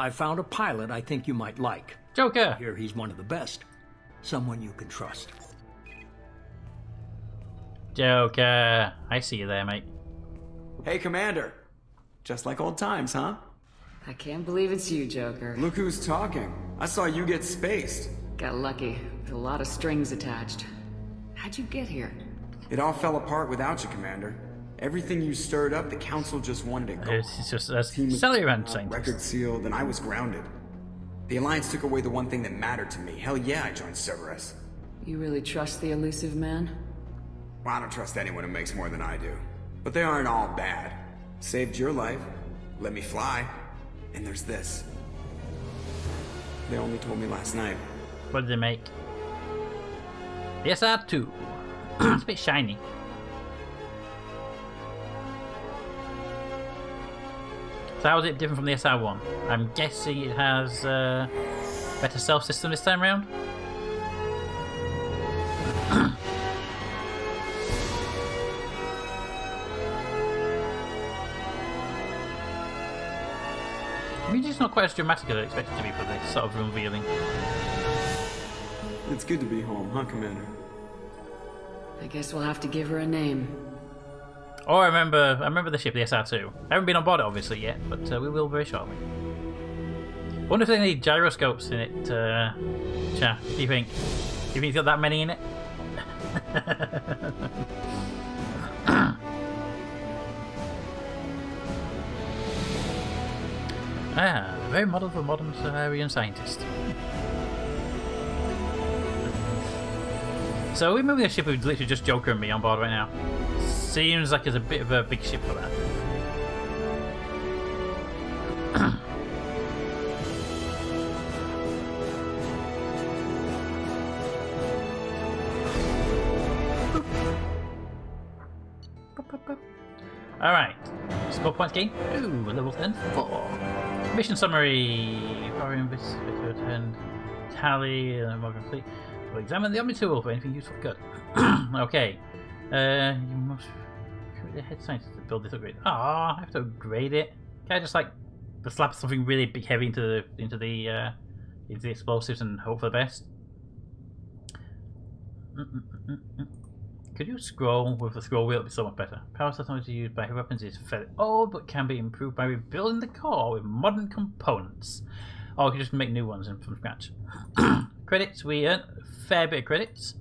I found a pilot I think you might like. Joker! Here he's one of the best. Someone you can trust. Joker! I see you there, mate. Hey, Commander. Just like old times, huh? I can't believe it's you, Joker. Look who's talking. I saw you get spaced. Got lucky, with a lot of strings attached. How'd you get here? It all fell apart without you, Commander. Everything you stirred up, the Council just wanted it gone. It's just a Team was silly out, scientist. record sealed, and I was grounded. The Alliance took away the one thing that mattered to me. Hell yeah, I joined Cerberus. You really trust the elusive man? Well, I don't trust anyone who makes more than I do. But they aren't all bad. Saved your life, let me fly, and there's this. They only told me last night. What did they make? The SR2. It's a bit shiny. So how is it different from the SR1? I'm guessing it has better stealth system this time around. Music's not quite as dramatic as I expected it to be for this sort of revealing. It's good to be home, huh, Commander? I guess we'll have to give her a name. Oh, I remember the ship, the SR2. I haven't been on board it obviously yet, but we will very shortly. I wonder if there's any gyroscopes in it, Cha. What do you think? Do you think it's got that many in it? Very model for a modern Saharian scientist. So we're moving a ship with literally just Joker and me on board right now. Seems like it's a bit of a big ship for that. Alright. Score points gained. Ooh, level 10. 4. Mission summary. Power investigator attend. Tally. More complete. We'll examine the Omni tool for anything useful. Good. Okay. You must recruit the head scientist to build this upgrade. Ah, I have to upgrade it. Can I just like slap something really big heavy into the explosives and hope for the best? Could you scroll with the scroll wheel? It'd be so much better. Power technology used by weapons is fairly old, but can be improved by rebuilding the core with modern components. Or we can just make new ones from scratch. Credits, we earned a fair bit of credits.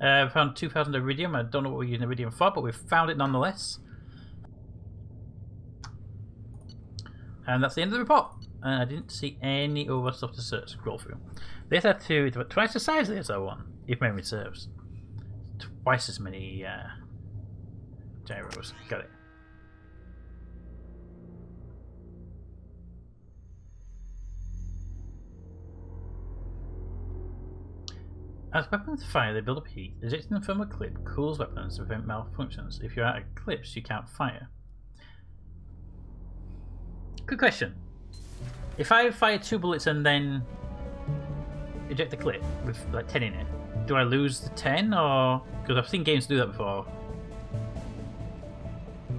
We found 2,000 iridium. I don't know what we're using iridium for, but we found it nonetheless. And that's the end of the report. And I didn't see any other stuff to scroll through. The SR2 is about twice the size of the SR1, if memory serves. Twice as many gyros. Got it. As weapons fire, they build up heat. Ejecting them from a clip cools weapons to prevent malfunctions. If you're at a clips, you can't fire. Good question. If I fire 2 bullets and then eject the clip with like 10 in it, do I lose the 10 or? Because I've seen games do that before.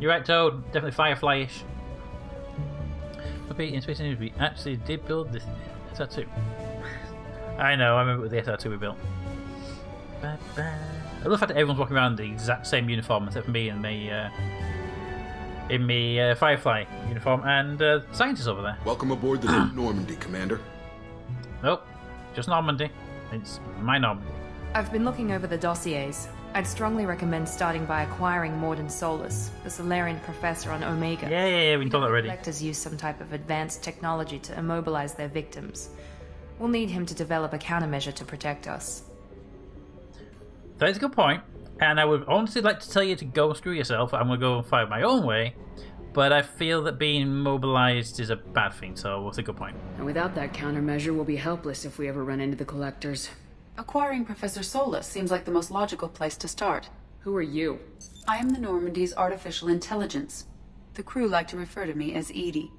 You're right, Toad. Definitely Firefly-ish. In Space News, we actually did build this SR2. I know. I remember with the SR2 we built. I love the fact that everyone's walking around in the exact same uniform except for me and me Firefly uniform and scientists over there. Welcome aboard the Normandy, Commander. Nope, just Normandy. It's my Normandy. I've been looking over the dossiers. I'd strongly recommend starting by acquiring Morden Solus, the Solarian professor on Omega. Yeah, we can talk that already. Collectors use some type of advanced technology to immobilize their victims. We'll need him to develop a countermeasure to protect us. That is a good point, and I would honestly like to tell you to go screw yourself. I'm going to go and fight my own way, but I feel that being mobilized is a bad thing, so it's a good point. And without that countermeasure, we'll be helpless if we ever run into the collectors. Acquiring Professor Solus seems like the most logical place to start. Who are you? I am the Normandy's artificial intelligence. The crew like to refer to me as Edie.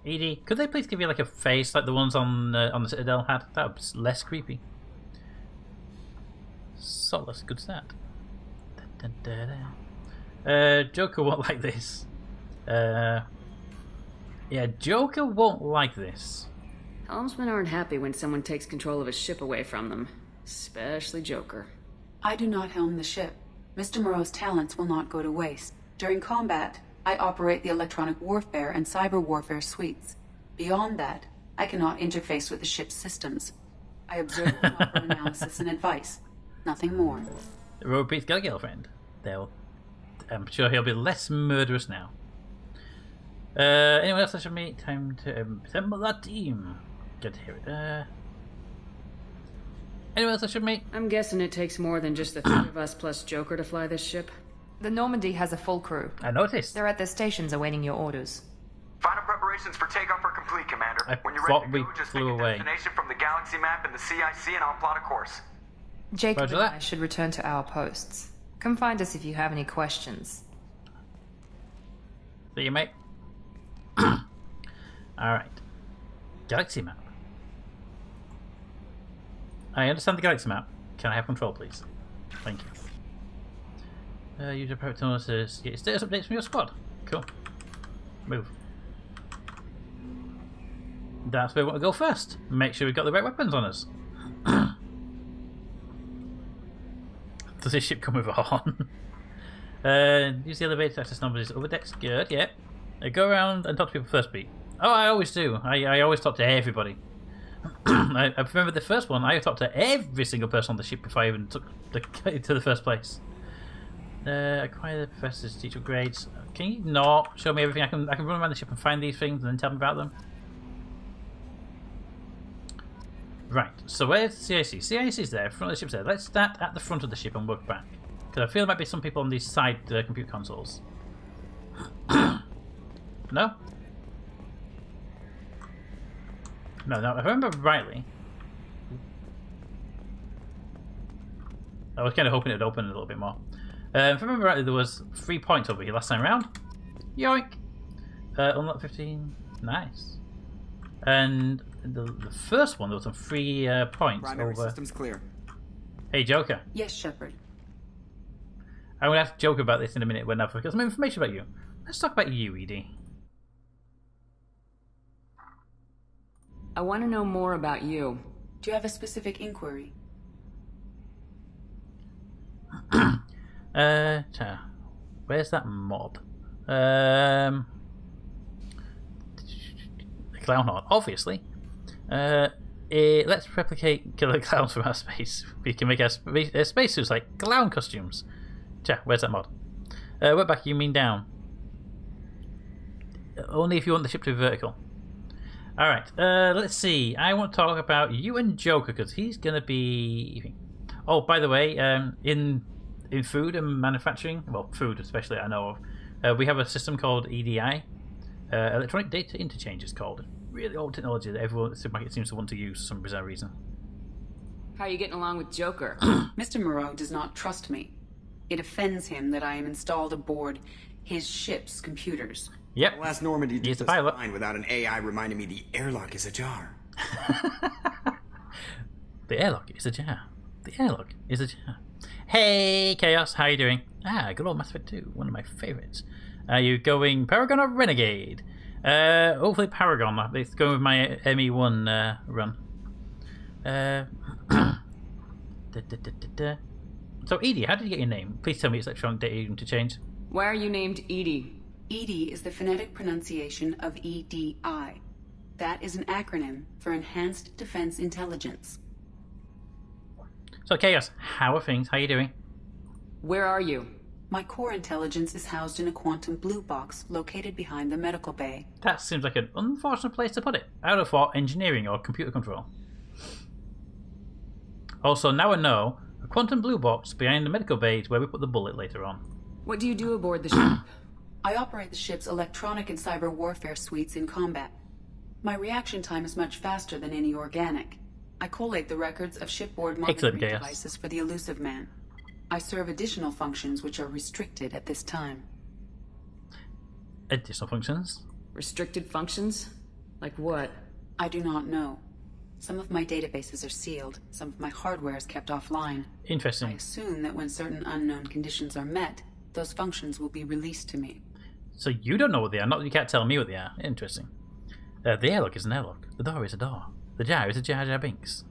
Edie, could they please give you like a face like the ones on the Citadel had? That was less creepy. Solus, good start. Joker won't like this. Yeah, Joker won't like this. Helmsmen aren't happy when someone takes control of a ship away from them. Especially Joker. I do not helm the ship. Mr. Moreau's talents will not go to waste. During combat, I operate the electronic warfare and cyber warfare suites. Beyond that, I cannot interface with the ship's systems. I observe and offer analysis and advice. Nothing more. Rope's got a girlfriend. I'm sure he'll be less murderous now. Anyone else I should meet? Time to assemble that team. Good to hear it. Anyone else I should meet? I'm guessing it takes more than just the three of us plus Joker to fly this ship. The Normandy has a full crew. I noticed. They're at their stations awaiting your orders. Final preparations for takeoff are complete, Commander. When you're ready to go, just pick a destination from the galaxy map and the CIC and I'll plot a course. Jacob and I should return to our posts. Come find us if you have any questions. See you, mate. Alright. Galaxy map. I understand the galaxy map. Can I have control, please? Thank you. Use your private tunnel to get status updates from your squad. Cool. Move. That's where we want to go first. Make sure we've got the right weapons on us. Does this ship come with a horn? Use the elevator to access Normandy's over decks. Good, yeah. Go around and talk to people first, Pete. Oh, I always do. I always talk to everybody. I remember the first one, I talked to every single person on the ship before I even took to the first place. Acquire the professor's teacher grades. Can you not show me everything? I can run around the ship and find these things and then tell me about them. Right, so where's the CIC? CIC is there, front of the ship's there. Let's start at the front of the ship and work back. Because I feel there might be some people on these side compute consoles. No? No, if I remember rightly... I was kind of hoping it would open a little bit more. If I remember rightly, there was 3 points over here last time around. Yoink! Unlock 15. Nice. And the first one, there was some 3 points Primary over... system's clear. Hey, Joker. Yes, Shepard. I'm going to ask Joker about this in a minute when I've got some information about you. Let's talk about you, Edie. I want to know more about you. Do you have a specific inquiry? Where's that mod? The clown horde, obviously. Let's replicate killer clowns from outer space. We can make our spacesuits like clown costumes. Where's that mod? Work back, you mean down. Only if you want the ship to be vertical. Alright, let's see. I want to talk about you and Joker, because he's going to be... Oh, by the way, in food and manufacturing, well, food especially I know of, we have a system called EDI. Electronic Data Interchange is called. Really old technology that everyone at the supermarket seems to want to use for some bizarre reason. How are you getting along with Joker? Mr. Moreau does not trust me. It offends him that I am installed aboard his ship's computers. Yep. The last Normandy did He's the just pilot. fine without an AI reminding me the airlock is ajar. The airlock is ajar. The airlock is ajar. Hey, Chaos, how you doing? Good old Mass Effect 2, one of my favourites. Are you going Paragon or Renegade? Hopefully Paragon. It's going with my ME1 run. So, Edie, how did you get your name? Please tell me it's electronic data interchange. Why are you named Edie? EDI is the phonetic pronunciation of EDI. That is an acronym for Enhanced Defense Intelligence. So, Chaos, how are things? How you doing? Where are you? My core intelligence is housed in a quantum blue box located behind the medical bay. That seems like an unfortunate place to put it. I would have thought engineering or computer control. Also, now I know, a quantum blue box behind the medical bay is where we put the bullet later on. What do you do aboard the ship? I operate the ship's electronic and cyber warfare suites in combat. My reaction time is much faster than any organic. I collate the records of shipboard monitoring devices for the elusive man. I serve additional functions which are restricted at this time. Additional functions? Restricted functions? Like what? I do not know. Some of my databases are sealed. Some of my hardware is kept offline. Interesting. I assume that when certain unknown conditions are met, those functions will be released to me. So you don't know what they are, not that you can't tell me what they are. Interesting. The airlock is an airlock. The door is a door. The jar is a Jar Jar Binks.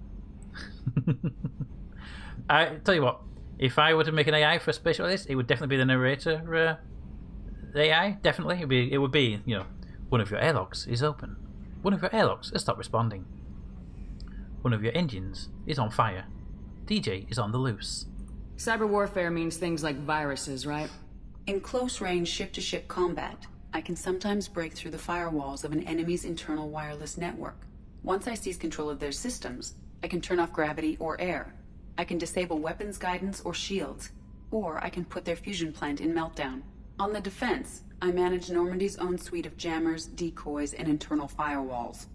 I tell you what, if I were to make an AI for a space like this, it would definitely be the narrator AI. Definitely, it would be, you know, one of your airlocks is open. One of your airlocks has stopped responding. One of your engines is on fire. DJ is on the loose. Cyber warfare means things like viruses, right? In close-range ship-to-ship combat, I can sometimes break through the firewalls of an enemy's internal wireless network. Once I seize control of their systems, I can turn off gravity or air. I can disable weapons guidance or shields, or I can put their fusion plant in meltdown. On the defense, I manage Normandy's own suite of jammers, decoys, and internal firewalls.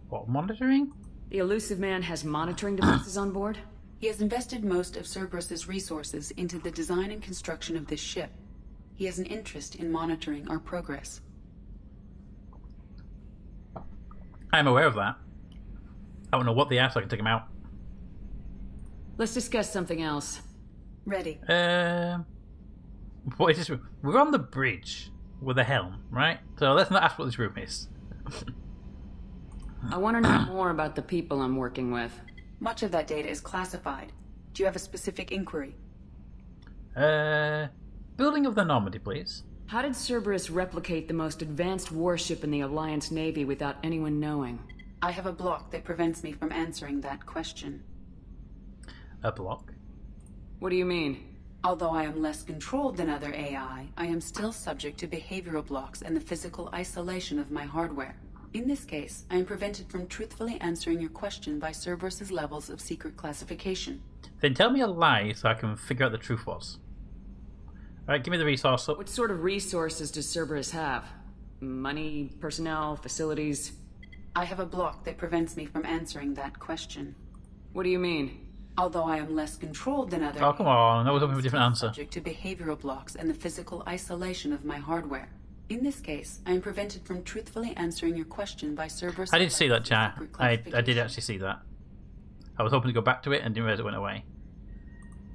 What, monitoring? The Elusive Man has monitoring devices on board? He has invested most of Cerberus's resources into the design and construction of this ship. He has an interest in monitoring our progress. I'm aware of that. I don't know what they are, so I can take him out. Let's discuss something else. Ready. What is this room? We're on the bridge with a helm, right? So let's not ask what this room is. I want to know more about the people I'm working with. Much of that data is classified. Do you have a specific inquiry? Building of the Normandy, please. How did Cerberus replicate the most advanced warship in the Alliance Navy without anyone knowing? I have a block that prevents me from answering that question. A block? What do you mean? Although I am less controlled than other AI, I am still subject to behavioral blocks and the physical isolation of my hardware. In this case, I am prevented from truthfully answering your question by Cerberus's levels of secret classification. Then tell me a lie so I can figure out the truth was. Alright, give me the resource. What sort of resources does Cerberus have? Money, personnel, facilities? I have a block that prevents me from answering that question. What do you mean? Although I am less controlled than other... Oh, come on. I was hoping for a different answer. Subject to behavioral blocks and the physical isolation of my hardware. In this case, I am prevented from truthfully answering your question by Cerberus. I did see that, chat. I did actually see that. I was hoping to go back to it and didn't realize it went away.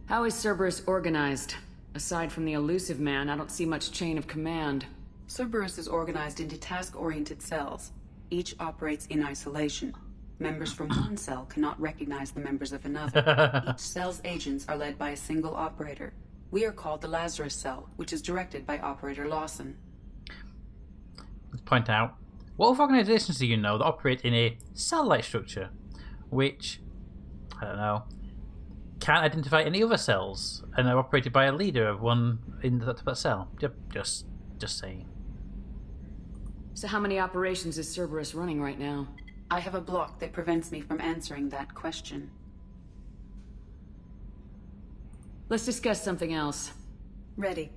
How is Cerberus organized? Aside from the Elusive Man, I don't see much chain of command. Cerberus is organized into task-oriented cells. Each operates in isolation. Members from one cell cannot recognize the members of another. Each cell's agents are led by a single operator. We are called the Lazarus Cell, which is directed by Operator Lawson. Let's point out, what other organizations do you know that operate in a cell-like structure, which, I don't know, can't identify any other cells and are operated by a leader of one in that cell? Just saying. So how many operations is Cerberus running right now? I have a block that prevents me from answering that question. Let's discuss something else. Ready.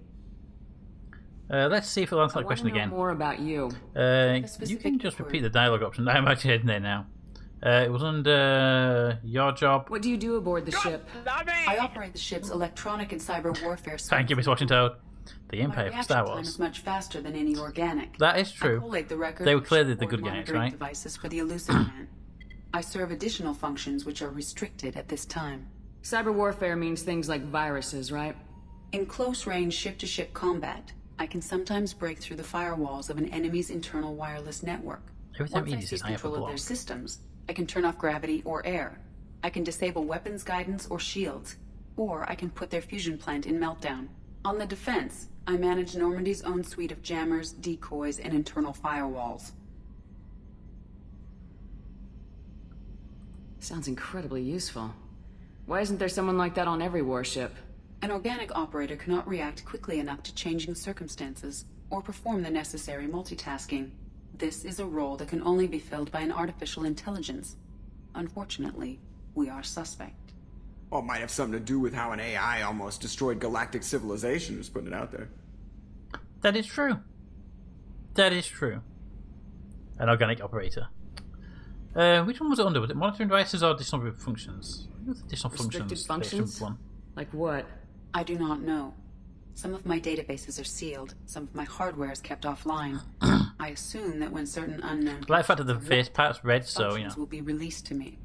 Let's see if it'll answer that question again. More about you. You can just repeat the dialogue option. I'm actually heading there now. It was under your job. What do you do aboard the ship? I operate the ship's electronic and cyber warfare. Thank you, Miss Washington. The Empire of Star Wars. Time is much faster than any organic. That is true. I collate the record they were clearly the good guys, right? Devices for the Elusive Man. I serve additional functions which are restricted at this time. Cyber warfare means things like viruses, right? In close-range ship-to-ship combat, I can sometimes break through the firewalls of an enemy's internal wireless network. Every time Once I seize control of their systems, I can turn off gravity or air. I can disable weapons guidance or shields, or I can put their fusion plant in meltdown. On the defense, I manage Normandy's own suite of jammers, decoys, and internal firewalls. Sounds incredibly useful. Why isn't there someone like that on every warship? An organic operator cannot react quickly enough to changing circumstances, or perform the necessary multitasking. This is a role that can only be filled by an artificial intelligence. Unfortunately, we are suspect. Well, it might have something to do with how an AI almost destroyed galactic civilization, just putting it out there. That is true. That is true. An organic operator. Which one was it under? Was it monitoring devices or additional functions? Additional Restricted functions? Like what? I do not know. Some of my databases are sealed. Some of my hardware is kept offline. I assume that when certain unknown... Like the fact that the face part's red, so, you know. ...will be released to me.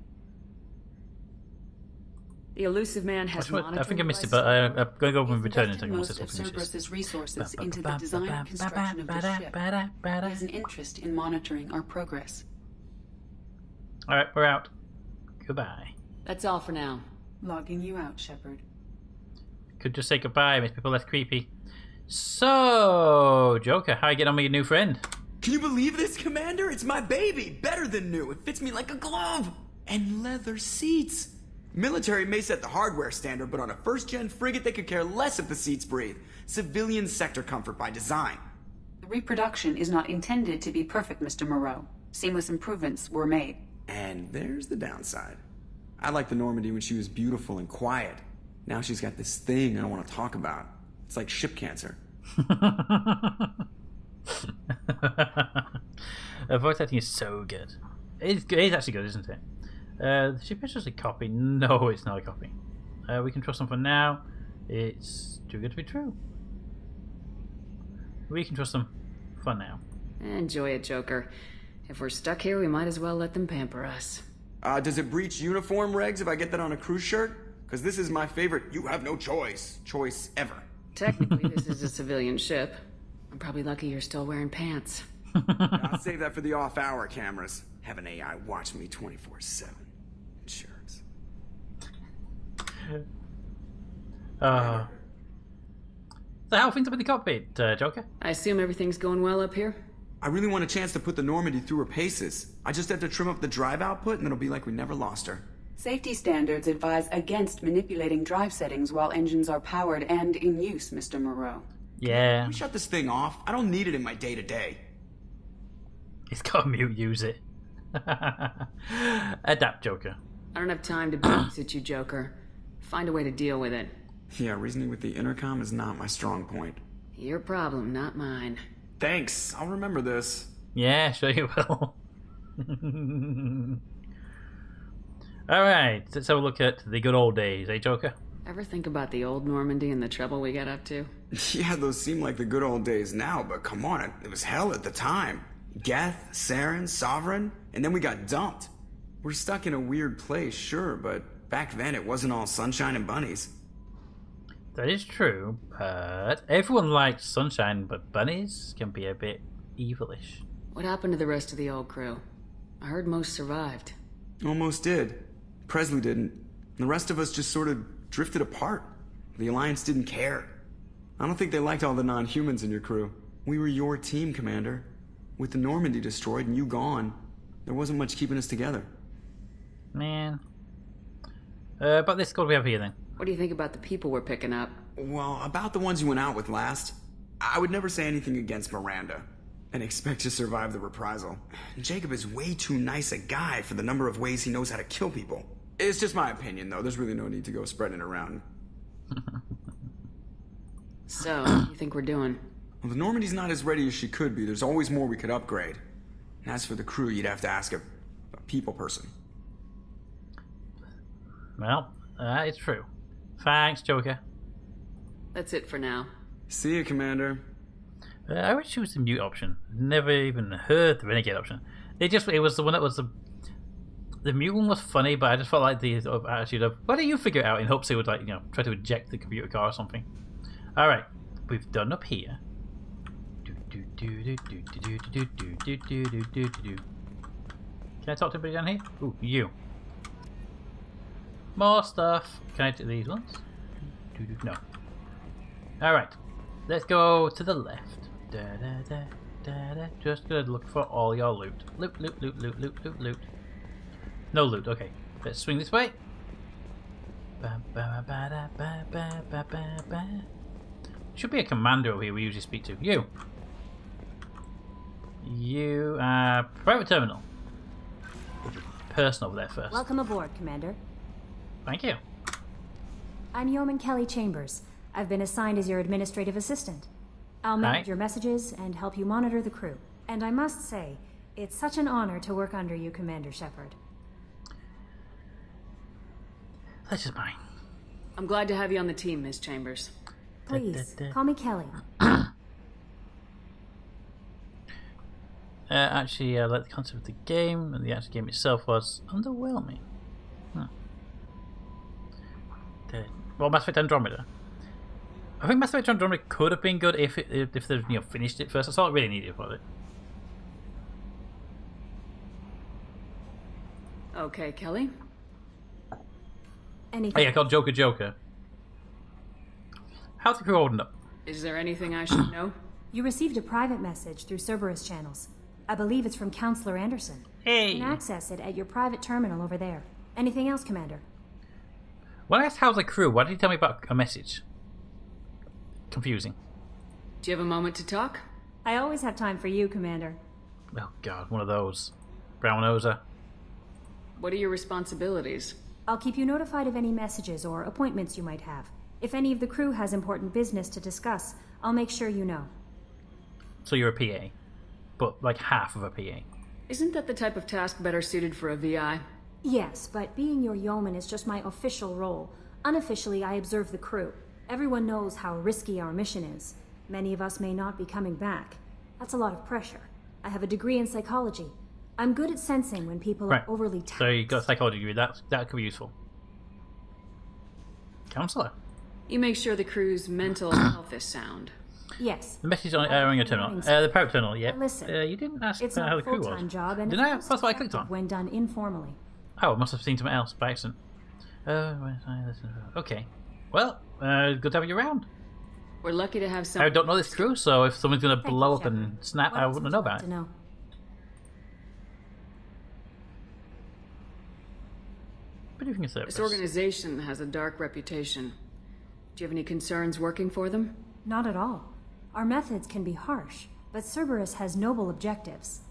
The elusive man has monitoring I think I missed it, but I'm going to go and return in a second. Most of Cerberus's resources into the design and construction of the ship. He has an interest in monitoring our progress. Alright, we're out. Goodbye. That's all for now. Logging you out, Shepard. Could just say goodbye, make people less creepy. So, Joker, how you getting on with your new friend? Can you believe this, Commander? It's my baby! Better than new. It fits me like a glove! And leather seats! Military may set the hardware standard, but on a first-gen frigate, they could care less if the seats breathe. Civilian sector comfort by design. The reproduction is not intended to be perfect, Mr. Moreau. Seamless improvements were made. And there's the downside. I liked the Normandy when she was beautiful and quiet. Now she's got this thing I don't want to talk about. It's like ship cancer. Voice acting is so good. It's actually good, isn't it? The ship is just a copy. No, it's not a copy. We can trust them for now. It's too good to be true. We can trust them for now. Enjoy it, Joker. If we're stuck here, we might as well let them pamper us. Does it breach uniform regs if I get that on a cruise shirt? Because this is my favorite you have no choice ever. Technically, this is a civilian ship. I'm probably lucky you're still wearing pants. I'll save that for the off-hour cameras. Have an AI watch me 24/7. Insurance. So how are things up in the cockpit, Joker? I assume everything's going well up here? I really want a chance to put the Normandy through her paces. I just have to trim up the drive output and it'll be like we never lost her. Safety standards advise against manipulating drive settings while engines are powered and in use, Mr. Moreau. Yeah. Can we shut this thing off? I don't need it in my day-to-day. It's got to mute use it. Adapt, Joker. I don't have time to babysit you, Joker. Find a way to deal with it. Yeah, reasoning with the intercom is not my strong point. Your problem, not mine. Thanks, I'll remember this. Yeah, sure you will. Alright, let's have a look at the good old days, eh, Joker? Ever think about the old Normandy and the trouble we got up to? Yeah, those seem like the good old days now, but come on, it was hell at the time. Geth, Saren, Sovereign, and then we got dumped. We're stuck in a weird place, sure, but back then it wasn't all sunshine and bunnies. That is true, but everyone likes sunshine, but bunnies can be a bit evilish. What happened to the rest of the old crew? I heard most survived. Almost did. Presley didn't. The rest of us just sort of drifted apart. The Alliance didn't care. I don't think they liked all the non-humans in your crew. We were your team, Commander. With the Normandy destroyed and you gone, there wasn't much keeping us together. Man. But this squad we have here then. What do you think about the people we're picking up? Well, about the ones you went out with last, I would never say anything against Miranda and expect to survive the reprisal. Jacob is way too nice a guy for the number of ways he knows how to kill people. It's just my opinion, though. There's really no need to go spreading it around. So, what do you think we're doing? Well, the Normandy's not as ready as she could be. There's always more we could upgrade. And as for the crew, you'd have to ask a people person. Well, it's true. Thanks, Joker. That's it for now. See you, Commander. I would choose the mute option. Never even heard the renegade option. It was the one that was the mute one was funny, but I just felt like the attitude of, why don't you figure it out, in hopes they would, like, you know, try to eject the computer car or something. Alright, we've done up here. Can I talk to anybody down here? Ooh, you. More stuff. Can I do these ones? No. Alright. Let's go to the left. Just gonna look for all your loot. Loot, loot, loot, loot, loot, loot, loot. No loot, okay. Let's swing this way. Should be a commander here we usually speak to. You. You are private terminal. Person over there first. Welcome aboard, Commander. Thank you. I'm Yeoman Kelly Chambers. I've been assigned as your administrative assistant. I'll manage your messages and help you monitor the crew. And I must say, it's such an honor to work under you, Commander Shepard. That's just mine. I'm glad to have you on the team, Ms. Chambers. Please, call me Kelly. Actually, I like the concept of the game, and the actual game itself was underwhelming. Well, Mass Effect Andromeda. I think Mass Effect Andromeda could have been good if they finished it first. That's all it really needed for it. Okay, Kelly. Oh yeah, called Joker. How's the crew holding up? Is there anything I should know? You received a private message through Cerberus channels. I believe it's from Counselor Anderson. Hey! You can access it at your private terminal over there. Anything else, Commander? When I asked how's the crew, why did you tell me about a message? Confusing. Do you have a moment to talk? I always have time for you, Commander. Oh god, one of those. Brown noser. What are your responsibilities? I'll keep you notified of any messages or appointments you might have. If any of the crew has important business to discuss, I'll make sure you know. So you're a PA, but like half of a PA. Isn't that the type of task better suited for a VI? Yes, but being your yeoman is just my official role. Unofficially, I observe the crew. Everyone knows how risky our mission is. Many of us may not be coming back. That's a lot of pressure. I have a degree in psychology. I'm good at sensing when people are overly taxed. So you got a psychology degree. That could be useful. Counselor. You make sure the crew's mental health is sound. Yes. The message on your terminal. The private terminal. Yeah. Listen. You didn't ask it's how the crew was. It's not a full-time job, and Didn't I? it's That's what I clicked on. when done informally. Oh, I must have seen something else by accident. Okay. Well, good to have you around. We're lucky to have some. I don't know this crew, so if someone's going to blow up and snap, I wouldn't know about it. What do you think of Cerberus? This organization has a dark reputation. Do you have any concerns working for them? Not at all. Our methods can be harsh, but Cerberus has noble objectives.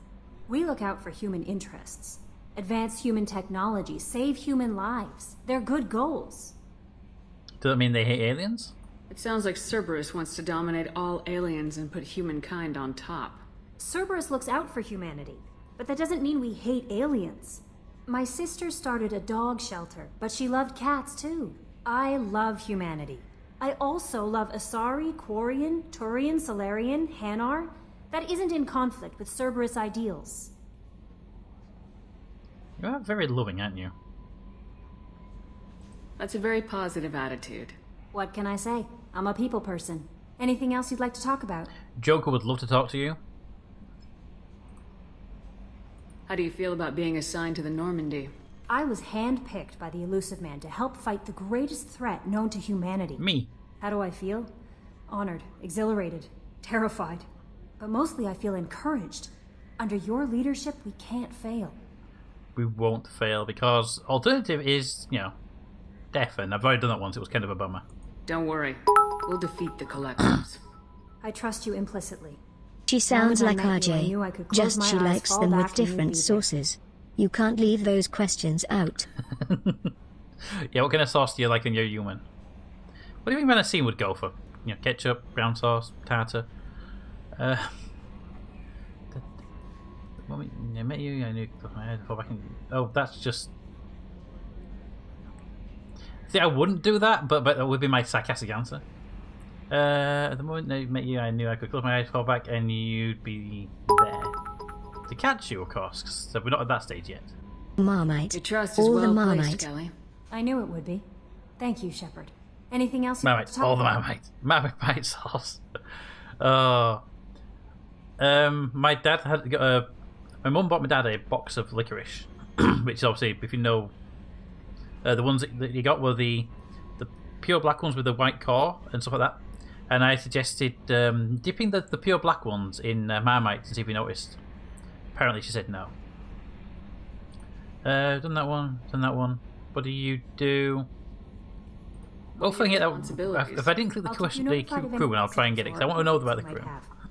We look out for human interests. Advance human technology, save human lives. They're good goals. Does that mean they hate aliens? It sounds like Cerberus wants to dominate all aliens and put humankind on top. Cerberus looks out for humanity, but that doesn't mean we hate aliens. My sister started a dog shelter, but she loved cats too. I love humanity. I also love Asari, Quarian, Turian, Solarian, Hanar. That isn't in conflict with Cerberus ideals. You are very loving, aren't you? That's a very positive attitude. What can I say? I'm a people person. Anything else you'd like to talk about? Joker would love to talk to you. How do you feel about being assigned to the Normandy? I was handpicked by the Elusive Man to help fight the greatest threat known to humanity. Me. How do I feel? Honored, exhilarated, terrified. But mostly I feel encouraged. Under your leadership, we can't fail. We won't fail, because alternative is, death, and I've already done that once. It was kind of a bummer. Don't worry. We'll defeat the Collectors. I trust you implicitly. She sounds like RJ, just she likes them with different sources. You can't leave those questions out. Yeah, what kind of sauce do you like in your human? What do you think Van Scene would go for? Ketchup, brown sauce, tartar. I met you, I knew my head before back in... Oh, that's just... See, I wouldn't do that, but that would be my sarcastic answer. At the moment I met you, I knew I could close my eyes, fall back, and you'd be there. To catch you, of course, because we're not at that stage yet. Marmite. Your trust is all well the Marmite. placed, Kelly. I knew it would be. Thank you, Shepard. Anything else you'd like to talk all the about? Marmite. Marmite sauce. My dad had... my mum bought my dad a box of licorice, which is obviously, if you know... the ones that he got were the pure black ones with the white core and stuff like that. And I suggested dipping the pure black ones in Marmite to see if he noticed. Apparently she said no. Done that one. What do you do? Well, forget that. If I didn't click the crew, I'll try and get it, because I want to know about the crew.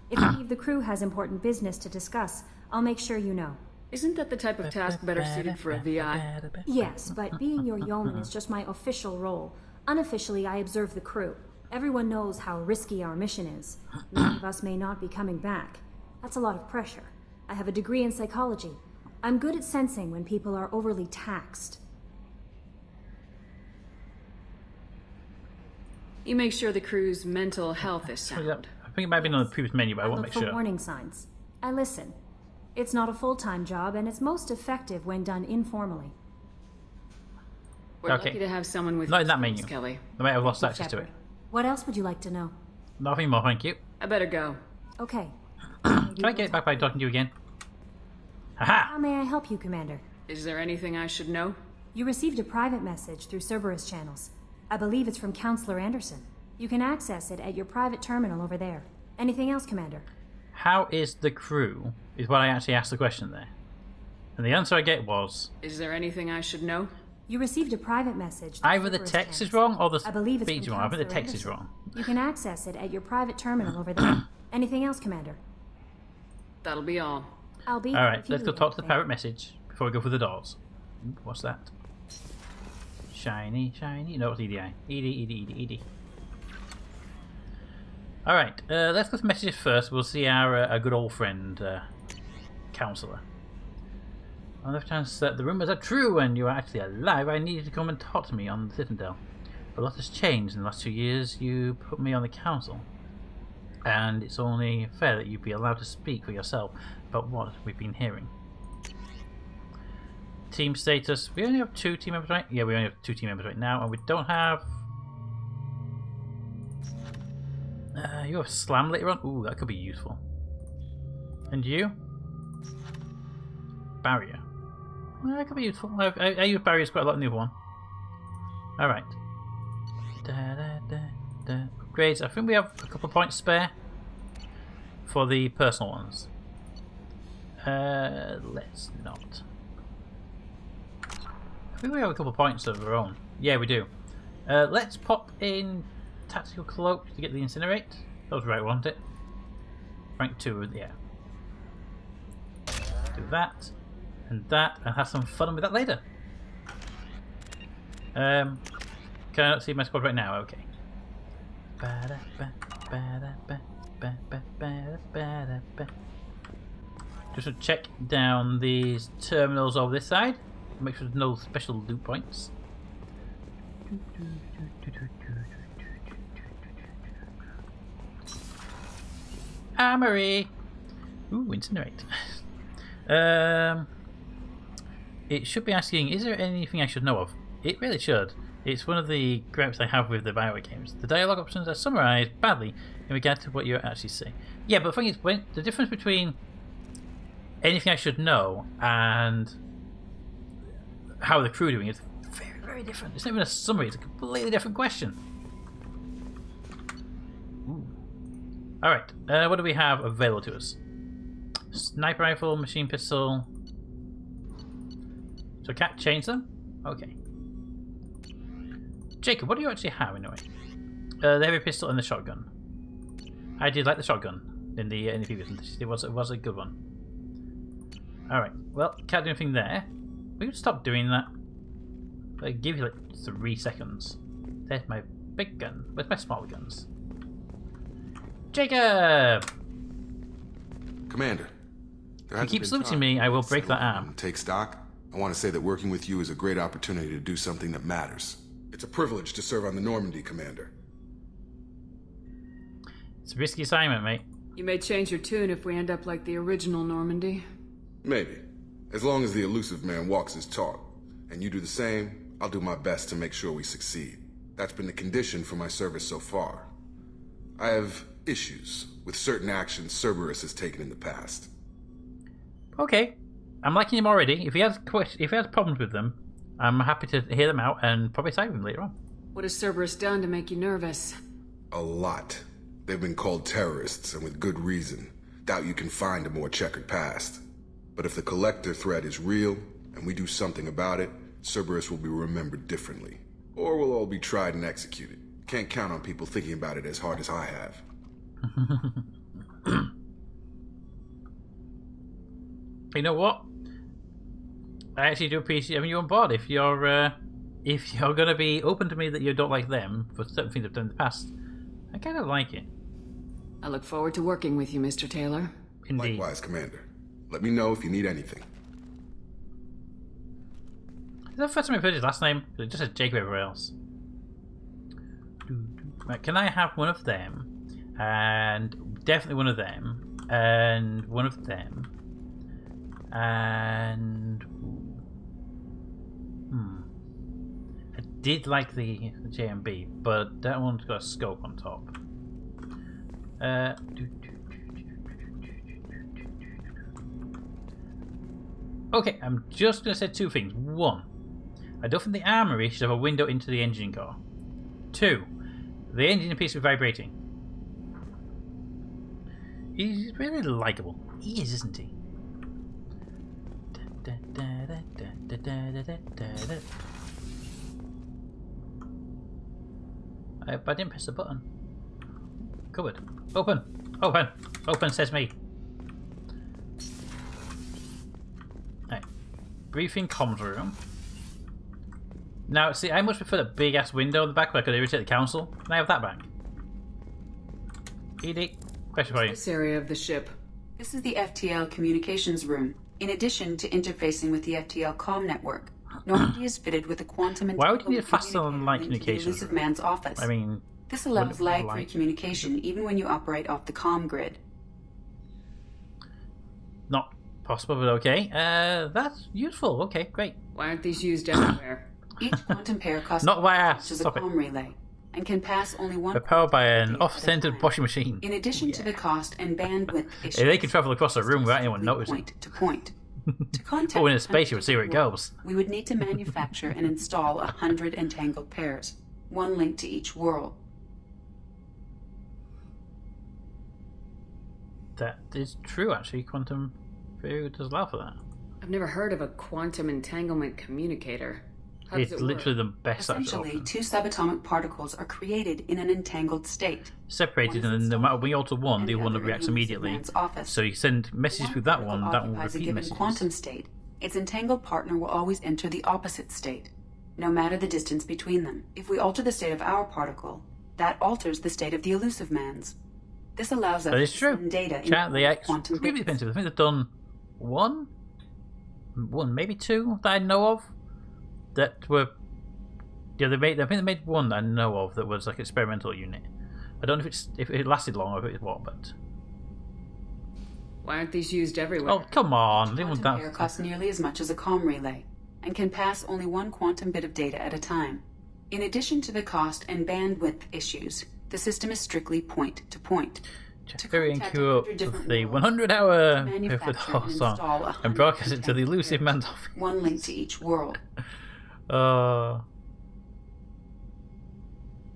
If any of the crew has important business to discuss, I'll make sure you know. Isn't that the type of task better suited for a VI? Yes, but being your yeoman is just my official role. Unofficially, I observe the crew. Everyone knows how risky our mission is. Many of us may not be coming back. That's a lot of pressure. I have a degree in psychology. I'm good at sensing when people are overly taxed. You make sure the crew's mental health is sound. I think it might have been on the previous menu, but I want to make sure. I look for warning signs. I listen. It's not a full-time job, and it's most effective when done informally. We're lucky to have someone with not in that menu. Kelly. I might have lost access to it. What else would you like to know? Nothing more, thank you. I better go. Okay. Can I get back by talking to you again? Haha! How may I help you, Commander? Is there anything I should know? You received a private message through Cerberus channels. I believe it's from Counselor Anderson. You can access it at your private terminal over there. Anything else, Commander? How is the crew? Is what I actually asked the question there. And the answer I get was... Is there anything I should know? You received a private message. Either the text is wrong or the speech is wrong. I think the text is Anderson. wrong. You can access it at your private terminal over there. Anything else, Commander? That'll be all. I'll be Alright, let's go talk to the private message before we go through the doors. Ooh, what's that? Shiny, shiny. No, it's EDI. ED. Alright, let's go to messages first. We'll see our good old friend, Counselor. On the chance that the rumours are true and you are actually alive, I need you to come and talk to me on the Citadel. A lot has changed in the last 2 years. You put me on the council, and it's only fair that you be allowed to speak for yourself about what we've been hearing. Team status. We only have 2 team members, right? Yeah, we only have 2 team members right now, and we don't have... you have Slam later on? Ooh, that could be useful. And you? Barrier. That could be useful. I use barriers quite a lot in the other one. Alright. Upgrades. I think we have a couple of points spare for the personal ones. Let's not. I think we have a couple of points of our own. Yeah, we do. Let's pop in Tactical Cloak to get the Incinerate. That was right, wasn't it? Rank 2, yeah. Do that. And that, and have some fun with that later. Can I not see my squad right now? Okay. Just to check down these terminals over this side. Make sure there's no special loot points. Armory! Ooh, Incinerate. It should be asking, is there anything I should know of? It really should. It's one of the gripes I have with the BioWare games. The dialogue options are summarised badly in regard to what you're actually saying. Yeah, but the thing is, when the difference between anything I should know and how the crew are doing is very, very different. It's not even a summary, it's a completely different question. Alright, what do we have available to us? Sniper rifle, machine pistol. So can't change them? Okay. Jacob, what do you actually have anyway? The heavy pistol and the shotgun. I did like the shotgun in the previous one. It was a good one. Alright, well, can't do anything there. We can stop doing that. I'll give you like 3 seconds. There's my big gun. Where's my smaller guns? Jacob! Commander. If you keep saluting me, I will break that arm. Take stock. I want to say that working with you is a great opportunity to do something that matters. It's a privilege to serve on the Normandy, Commander. It's a risky assignment, mate. You may change your tune if we end up like the original Normandy. Maybe. As long as the elusive man walks his talk, and you do the same, I'll do my best to make sure we succeed. That's been the condition for my service so far. I have issues with certain actions Cerberus has taken in the past. Okay. I'm liking him already. If he has problems with them, I'm happy to hear them out and probably side with him later on. What has Cerberus done to make you nervous? A lot. They've been called terrorists, and with good reason. Doubt you can find a more checkered past. But if the Collector threat is real, and we do something about it, Cerberus will be remembered differently. Or we'll all be tried and executed. Can't count on people thinking about it as hard as I have. You know what? I actually do appreciate having you on board. If you're going to be open to me that you don't like them for certain things I've done in the past, I kind of like it. I look forward to working with you, Mr. Taylor. Indeed. Likewise, Commander. Let me know if you need anything. Is that the first time I've heard his last name? It just says Jacob everywhere else. Right, can I have one of them? And definitely one of them. And one of them. And did like the JMB, but that one's got a scope on top. Okay, I'm just going to say two things. One, I don't think the armory should have a window into the engine core. Two, the engine appears to be vibrating. He's really likable. He is, isn't he? I didn't press the button. Cupboard. Open! Open! Open, says me. Right. Briefing comms room. Now, see, I much prefer the big ass window in the back where I could irritate the council. Can I have that back? ED, question for you. This area of the ship. This is the FTL communications room. In addition to interfacing with the FTL comm network, Normandy is fitted with a quantum and why would you need a faster than light communication? Elusive man's office. I mean, this allows lag-free communication even when you operate off the comm grid. Not possible, but okay. That's useful. Okay, great. Why aren't these used everywhere? Each quantum pair costs not wire. As a comm relay and can pass only one. They're powered by an off-centered washing machine. In addition to the cost and bandwidth issues, they can travel across a room without anyone noticing. Point to point. To contact oh, in a spaceship, we'll see where it goes. We would need to manufacture and install 100 entangled pairs, one linked to each world. That is true, actually. Quantum theory does allow for that. I've never heard of a quantum entanglement communicator. It's literally the best. Essentially, two subatomic particles are created in an entangled state. Separated, and then no matter when you alter one, the other one reacts immediately. So you send messages through that one, that one will repeat a given messages. Quantum state, its entangled partner will always enter the opposite state, no matter the distance between them. If we alter the state of our particle, that alters the state of the elusive man's. This allows us to send data in the quantum bits. Expensive. I think they've done one, maybe two that I know of. That were, yeah, I think they made one that I know of that was like an experimental unit. I don't know if it lasted long or if it what, but. Why aren't these used everywhere? Oh, come on! A quantum pair costs nearly as much as a comm relay and can pass only one quantum bit of data at a time. In addition to the cost and bandwidth issues, the system is strictly point to point. Very incure the 100-hour with horse on and broadcast it to the elusive man's office. One link to each world.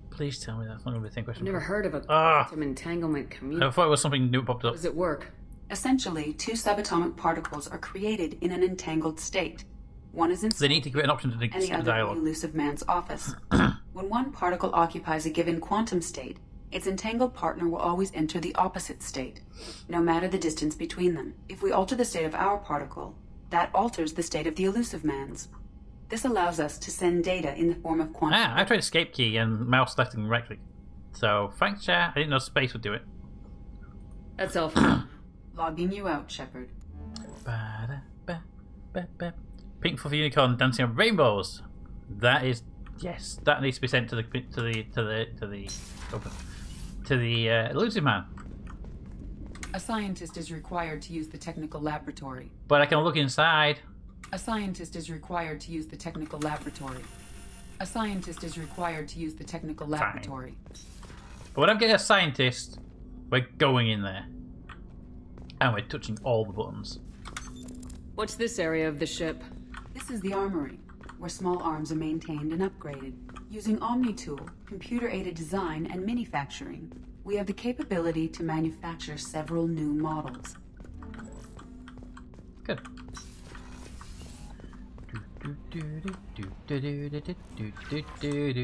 Please tell me that's not going to be a thing question. I've never heard of a quantum entanglement communicator. I thought it was something new popped up. How does it work? Essentially, two subatomic particles are created in an entangled state. One is inside, they need to create an option to and the other dialogue. In the elusive man's office. When one particle occupies a given quantum state, its entangled partner will always enter the opposite state, no matter the distance between them. If we alter the state of our particle, that alters the state of the elusive man's. This allows us to send data in the form of quantum. I tried escape key and mouse left and right click. So, thanks, chat. I didn't know space would do it. That's all. Logging you out, Shepard. Pink fluffy unicorn dancing on rainbows. That is, yes, that needs to be sent to the elusive man. A scientist is required to use the technical laboratory. But I can look inside. A scientist is required to use the technical laboratory. A scientist is required to use the technical laboratory. Fine. But when I'm getting a scientist, we're going in there. And we're touching all the buttons. What's this area of the ship? This is the armory, where small arms are maintained and upgraded. Using Omni-Tool, computer-aided design, and manufacturing, we have the capability to manufacture several new models. Good.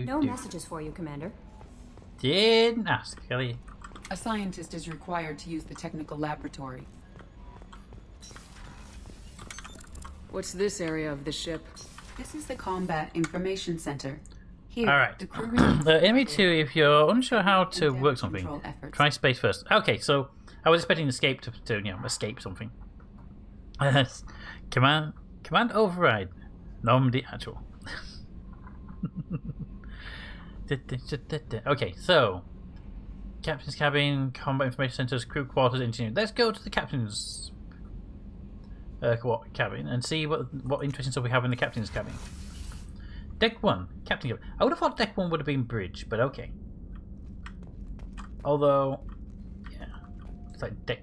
No messages for you, Commander. Didn't ask, Kelly. A scientist is required to use the technical laboratory. What's this area of the ship? This is the Combat Information Center. Here, alright. The enemy 2, if you're unsure how to work something, try space first. Okay, so I was expecting escape to escape something. Command override. Normandy actual. Okay, so captain's cabin, combat information centers, crew quarters, engineering. Let's go to the captain's cabin and see what interesting stuff we have in the captain's cabin. Deck 1, Captain. I would have thought Deck 1 would have been bridge, but okay. Although, yeah, it's like Deck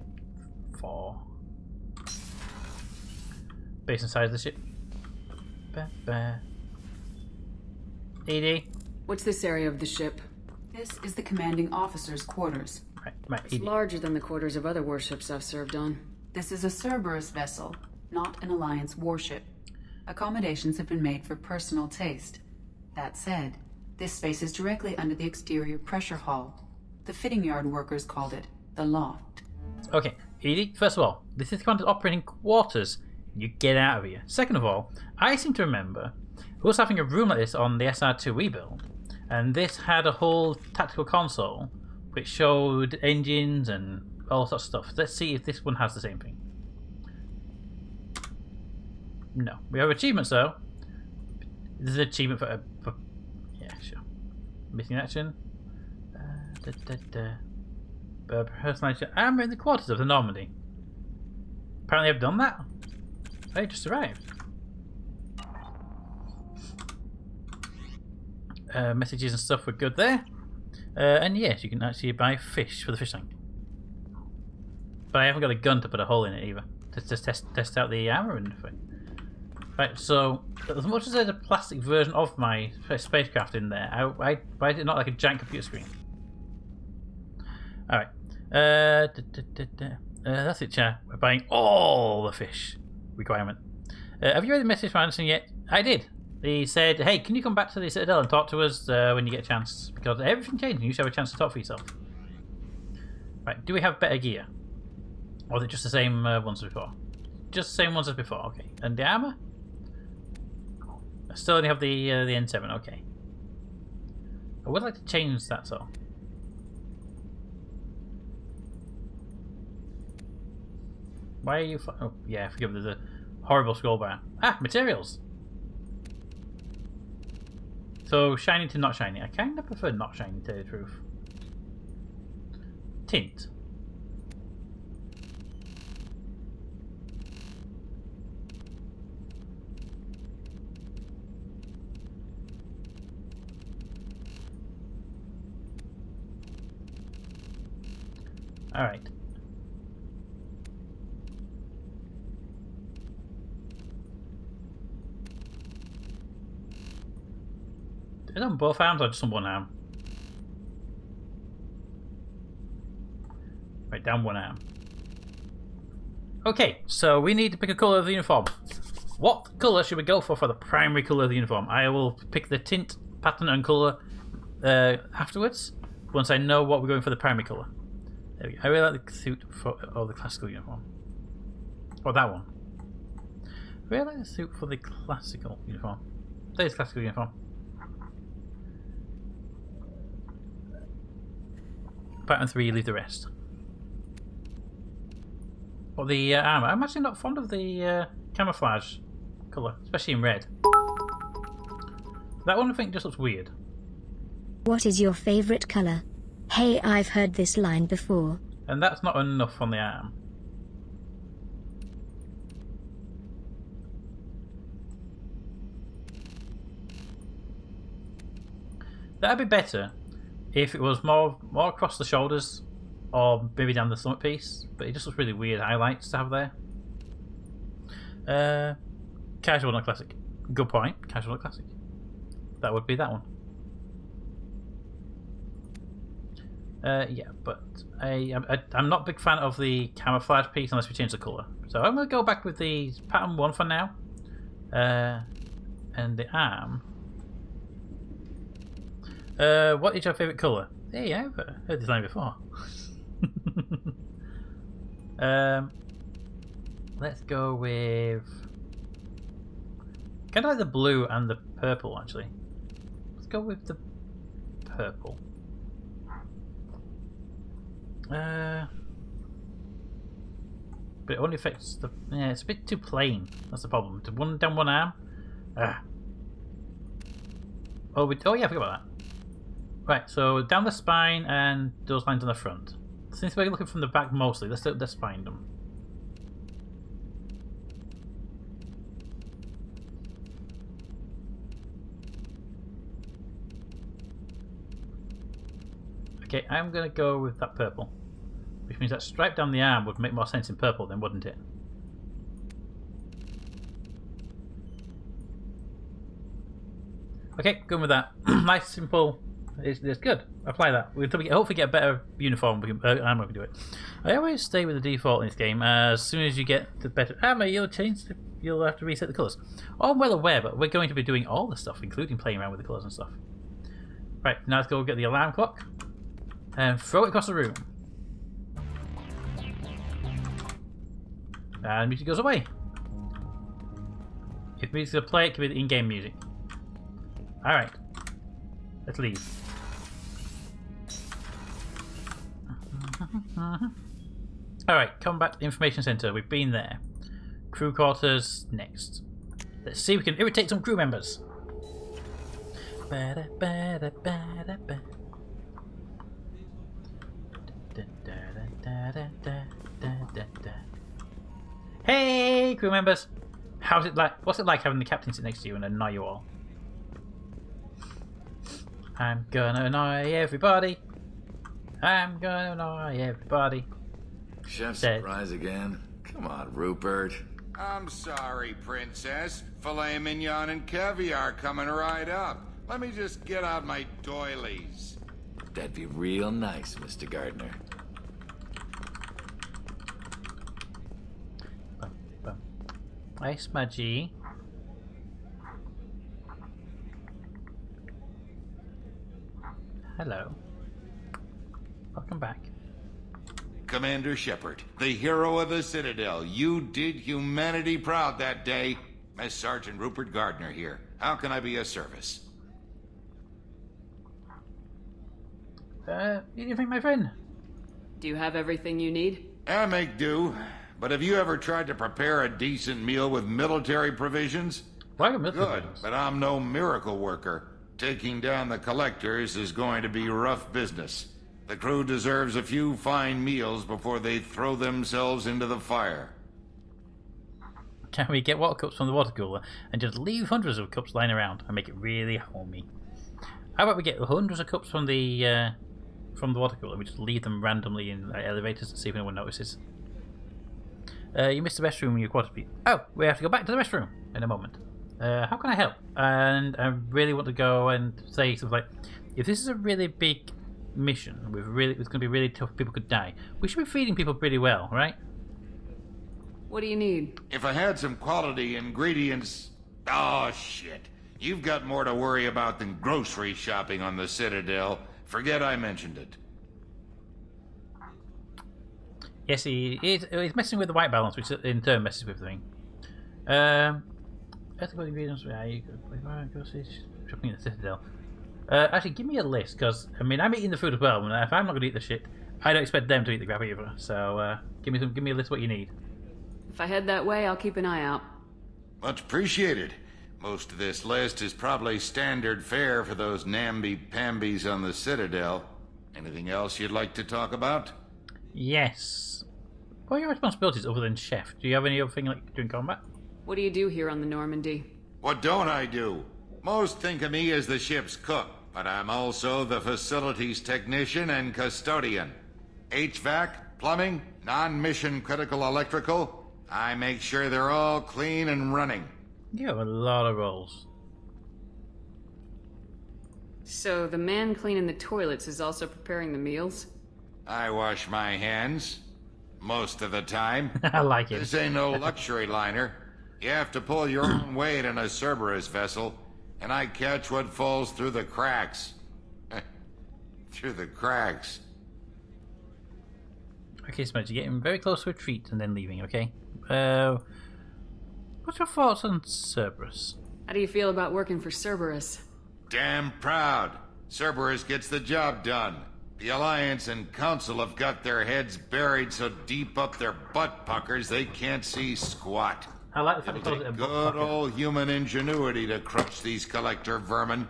4. Base and size of the ship. ED. What's this area of the ship? This is the commanding officer's quarters. Right, it's larger than the quarters of other warships I've served on. This is a Cerberus vessel, not an Alliance warship. Accommodations have been made for personal taste. That said, this space is directly under the exterior pressure hull. The fitting yard workers called it the loft. Okay, ED, first of all, this is Commander's operating quarters. You get out of here. Second of all, I seem to remember us having a room like this on the SR2 we built, and this had a whole tactical console which showed engines and all sorts of stuff. Let's see if this one has the same thing. No. We have achievements though. This is an achievement for yeah, sure. Missing action. Personalization. I'm in the quarters of the Normandy. Apparently I've done that. I just arrived. Messages and stuff were good there. And yes, you can actually buy fish for the fish tank. But I haven't got a gun to put a hole in it either. Just test out the armor and everything. Right, so as much as there's a plastic version of my spacecraft in there, why is it not like a giant computer screen? Alright. That's it, chat. We're buying all the fish requirement. Have you read the message from Anderson yet? I did. He said, hey, can you come back to the Citadel and talk to us when you get a chance? Because everything changed and you should have a chance to talk for yourself. Right, do we have better gear? Or is it just the same ones as before? Just the same ones as before, okay. And the armor? I still only have the N7, okay. I would like to change that, so. Why are you... Oh, yeah, forgive me, there's a horrible scroll bar. Ah, materials! So, shiny to not shiny. I kind of prefer not shiny, to tell you the truth. Tint. Alright. Is it on both arms or just on one arm? Right, down one arm. Okay, so we need to pick a colour of the uniform. What colour should we go for the primary colour of the uniform? I will pick the tint, pattern and colour afterwards, once I know what we're going for the primary colour. There we go. I really like the suit for the classical uniform. Or that one. I really like the suit for the classical uniform. There's classical uniform. Pattern 3, leave the rest. Or the armour. I'm actually not fond of the camouflage colour, especially in red. That one I think just looks weird. What is your favourite colour? Hey, I've heard this line before. And that's not enough on the arm. That'd be better if it was more across the shoulders, or maybe down the stomach piece. But it just looks really weird highlights to have there. Casual, not classic. Good point. Casual, not classic. That would be that one. Yeah, but I'm not a big fan of the camouflage piece unless we change the colour. So I'm going to go back with the pattern 1 for now. And the arm. What is your favourite colour? Hey, I've heard this line before. Let's go with... kind of like the blue and the purple, actually. Let's go with the purple. But it only affects the... yeah, it's a bit too plain. That's the problem. Down one arm. Oh, yeah, I forgot about that. Right, so down the spine and those lines on the front. Since we're looking from the back mostly, let's spine them. Okay, I'm going to go with that purple. Which means that stripe down the arm would make more sense in purple then, wouldn't it? Okay, going with that. Nice, simple. It's good. Apply that. We'll hopefully get a better uniform. Armor we can do it. I always stay with the default in this game. As soon as you get the better armor, you'll have to reset the colours. Oh, I'm well aware, but we're going to be doing all the stuff, including playing around with the colours and stuff. Right, now let's go get the alarm clock and throw it across the room. And music goes away. If music's gonna play, it can be the in-game music. Alright. Let's leave. Alright, Combat Information Center. We've been there. Crew quarters next. Let's see if we can irritate some crew members. Hey, crew members! How's it like? What's it like having the captain sit next to you and annoy you all? I'm gonna annoy everybody. I'm gonna annoy everybody. Chef surprise again? Come on, Rupert. I'm sorry, Princess. Filet mignon and caviar coming right up. Let me just get out my doilies. That'd be real nice, Mr. Gardner. Hi, Smudgy. Hello. Welcome back. Commander Shepard, the hero of the Citadel. You did humanity proud that day. Mess Sergeant Rupert Gardner here. How can I be of service? You think, my friend? Do you have everything you need? I make do. But have you ever tried to prepare a decent meal with military provisions? Good, but I'm no miracle worker. Taking down the collectors is going to be rough business. The crew deserves a few fine meals before they throw themselves into the fire. Can we get water cups from the water cooler and just leave hundreds of cups lying around and make it really homey? How about we get hundreds of cups from the water cooler and we just leave them randomly in elevators and see if anyone notices? You missed the restroom in your quarters. Oh, we have to go back to the restroom in a moment. How can I help? And I really want to go and say something like, if this is a really big mission, it's going to be really tough, people could die. We should be feeding people pretty well, right? What do you need? If I had some quality ingredients... Oh, shit. You've got more to worry about than grocery shopping on the Citadel. Forget I mentioned it. Yes, he's messing with the white balance, which in turn messes with the thing. Ethical ingredients, shopping in the Citadel. Actually, give me a list, because I mean, I'm eating the food as well. And if I'm not going to eat the shit, I don't expect them to eat the crap either. So, give me a list of what you need. If I head that way, I'll keep an eye out. Much appreciated. Most of this list is probably standard fare for those namby-pambies on the Citadel. Anything else you'd like to talk about? Yes. What are your responsibilities other than chef? Do you have any other thing like doing combat? What do you do here on the Normandy? What don't I do? Most think of me as the ship's cook, but I'm also the facilities technician and custodian. HVAC, plumbing, non-mission critical electrical. I make sure they're all clean and running. You have a lot of roles. So the man cleaning the toilets is also preparing the meals? I wash my hands. Most of the time. I like it. This ain't no luxury liner. You have to pull your own weight in a Cerberus vessel, and I catch what falls through the cracks. Through the cracks. Okay, Smudge, you're getting very close to a treat and then leaving, okay? What's your thoughts on Cerberus? How do you feel about working for Cerberus? Damn proud. Cerberus gets the job done. The Alliance and Council have got their heads buried so deep up their butt puckers they can't see squat. I like the fact It'll take good old human ingenuity to crush these collector vermin.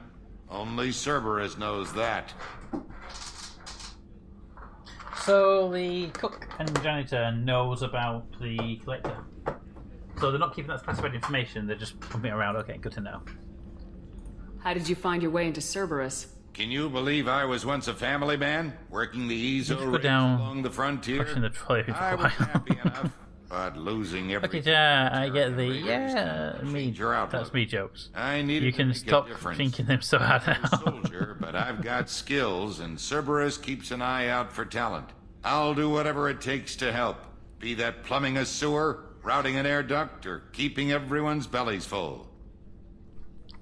Only Cerberus knows that. So the cook and janitor knows about the collector. So they're not keeping that classified information, they're just pumping it around. Okay, good to know. How did you find your way into Cerberus? Can you believe I was once a family man, working the EZO range along the frontier? I was happy enough, but losing everything. Okay, I get the me. That's me jokes. You can stop thinking them so hard now. Soldier, but I've got skills, and Cerberus keeps an eye out for talent. I'll do whatever it takes to help, be that plumbing a sewer, routing an air duct, or keeping everyone's bellies full.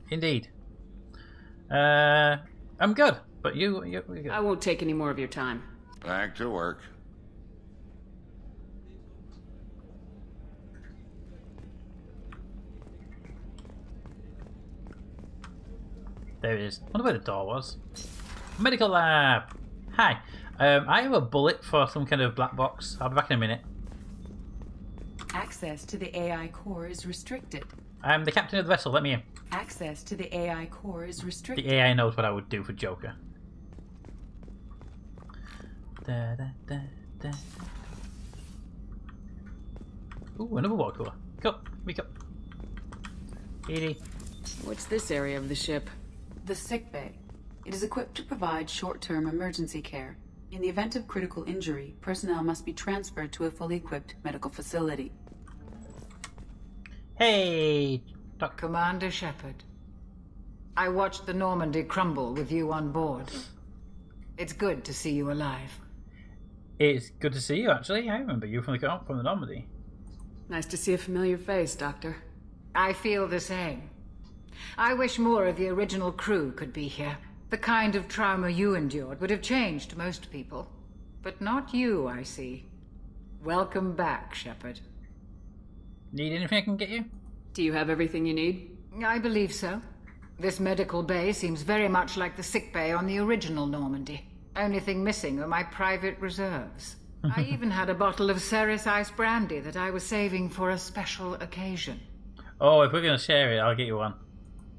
Indeed. I'm good, but you're good. I won't take any more of your time. Back to work. There it is. I wonder where the door was. Medical lab! Hi. I have a bullet for some kind of black box. I'll be back in a minute. Access to the AI core is restricted. I'm the captain of the vessel. Let me in. Access to the AI core is restricted. The AI knows what I would do for Joker. Ooh, another water cooler. Go, wake up. Edie. What's this area of the ship? The sick bay. It is equipped to provide short-term emergency care. In the event of critical injury, personnel must be transferred to a fully equipped medical facility. Hey, Commander Shepard. I watched the Normandy crumble with you on board. It's good to see you alive. It's good to see you, actually. I remember you from the Normandy. Nice to see a familiar face, Doctor. I feel the same. I wish more of the original crew could be here. The kind of trauma you endured would have changed most people. But not you, I see. Welcome back, Shepard. Need anything I can get you? Do you have everything you need? I believe so. This medical bay seems very much like the sick bay on the original Normandy. Only thing missing are my private reserves. I even had a bottle of Cerberus ice brandy that I was saving for a special occasion. Oh, if we're going to share it, I'll get you one.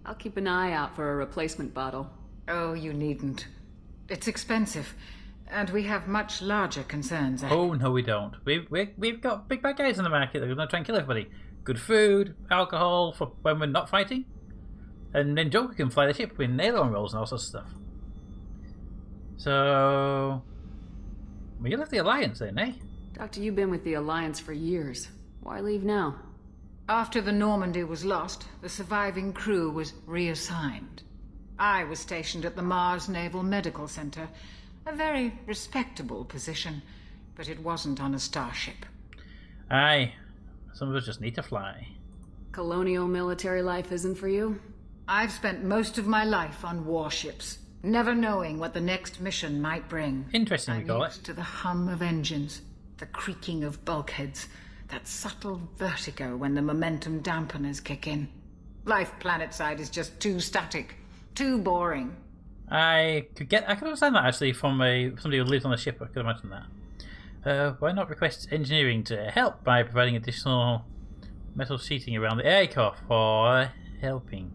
I'll keep an eye out for a replacement bottle. Oh, you needn't. It's expensive, and we have much larger concerns. Oh, no, we don't. We've got big bad guys in the market that are going to try and kill everybody. Good food, alcohol for when we're not fighting, and then Joker can fly the ship with aileron rolls and all sorts of stuff. So, well, you left the Alliance then, eh? Doctor, you've been with the Alliance for years. Why leave now? After the Normandy was lost, the surviving crew was reassigned. I was stationed at the Mars Naval Medical Center, a very respectable position, but it wasn't on a starship. Aye, some of us just need to fly. Colonial military life isn't for you? I've spent most of my life on warships, never knowing what the next mission might bring. Interesting, we call it. To the hum of engines, the creaking of bulkheads, that subtle vertigo when the momentum dampeners kick in. Life planetside is just too static, too boring. I could understand that actually from somebody who lives on a ship. I could imagine that. Why not request engineering to help by providing additional metal sheeting around the air core for helping?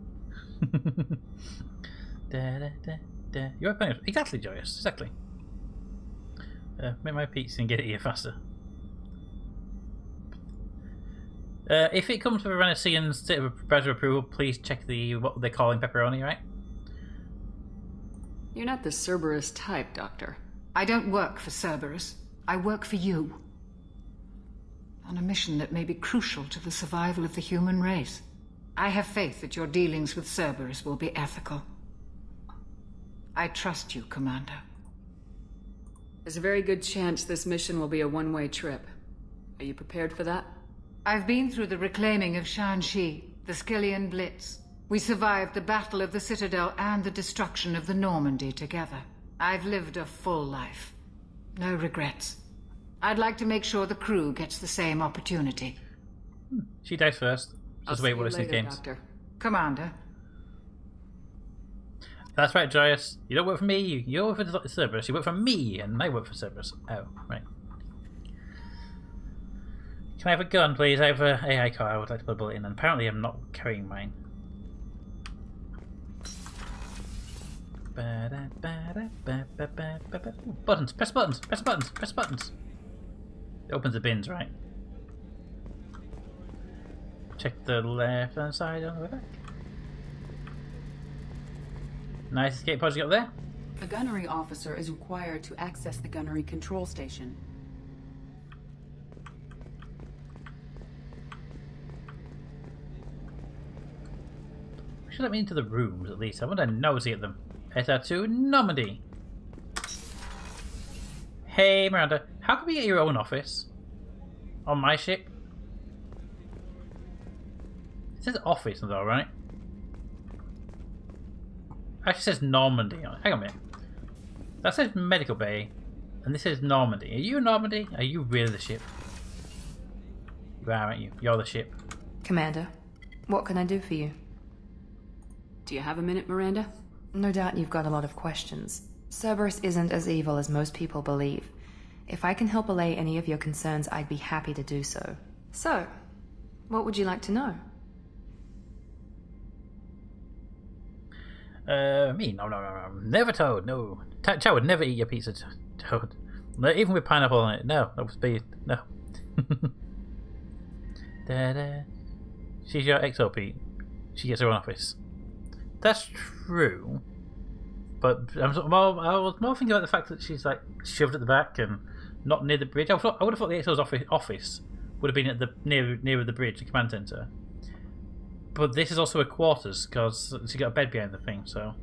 You're playing exactly, Joyous. Exactly. Make my pizza and get it here faster. If it comes with a Renaissance state of pressure approval, please check what they're calling pepperoni, right? You're not the Cerberus type, Doctor. I don't work for Cerberus. I work for you. On a mission that may be crucial to the survival of the human race. I have faith that your dealings with Cerberus will be ethical. I trust you, Commander. There's a very good chance this mission will be a one-way trip. Are you prepared for that? I've been through the reclaiming of Shanxi, the Skillian Blitz. We survived the Battle of the Citadel and the destruction of the Normandy together. I've lived a full life. No regrets. I'd like to make sure the crew gets the same opportunity. She dies first. Just wait what it games. Doctor. Commander. That's right, Joyous. You don't work for me. You work for Cerberus. You work for me, and I work for Cerberus. Oh, right. Can I have a gun, please? I have an AI car. I would like to put a bullet in, and apparently I'm not carrying mine. Ooh, buttons. Press buttons. Press buttons. Press buttons. It opens the bins, right? Check the left hand side on the way back. Nice escape pods you got there. A gunnery officer is required to access the gunnery control station. Should let me into the rooms at least. I want to nosy at them. SR2 Normandy. Hey Miranda, how can we get your own office on my ship? It says office though, right? Actually says Normandy on it. Hang on a minute. That says medical bay, and this says Normandy. Are you Normandy? Are you really the ship? You are, aren't you? You're the ship. Commander, what can I do for you? Do you have a minute, Miranda? No doubt you've got a lot of questions. Cerberus isn't as evil as most people believe. If I can help allay any of your concerns, I'd be happy to do so. So, what would you like to know? Me? No. Never Toad, no. Chow would never eat your pizza, Toad. Even with pineapple on it. No, that was beef. No. She's your XOP. She gets her own office. That's true. But I was more thinking about the fact that she's like shoved at the back and not near the bridge. I would have thought the XO's office would have been at the nearer the bridge, the command center. But this is also a quarters because she got a bed behind the thing. So,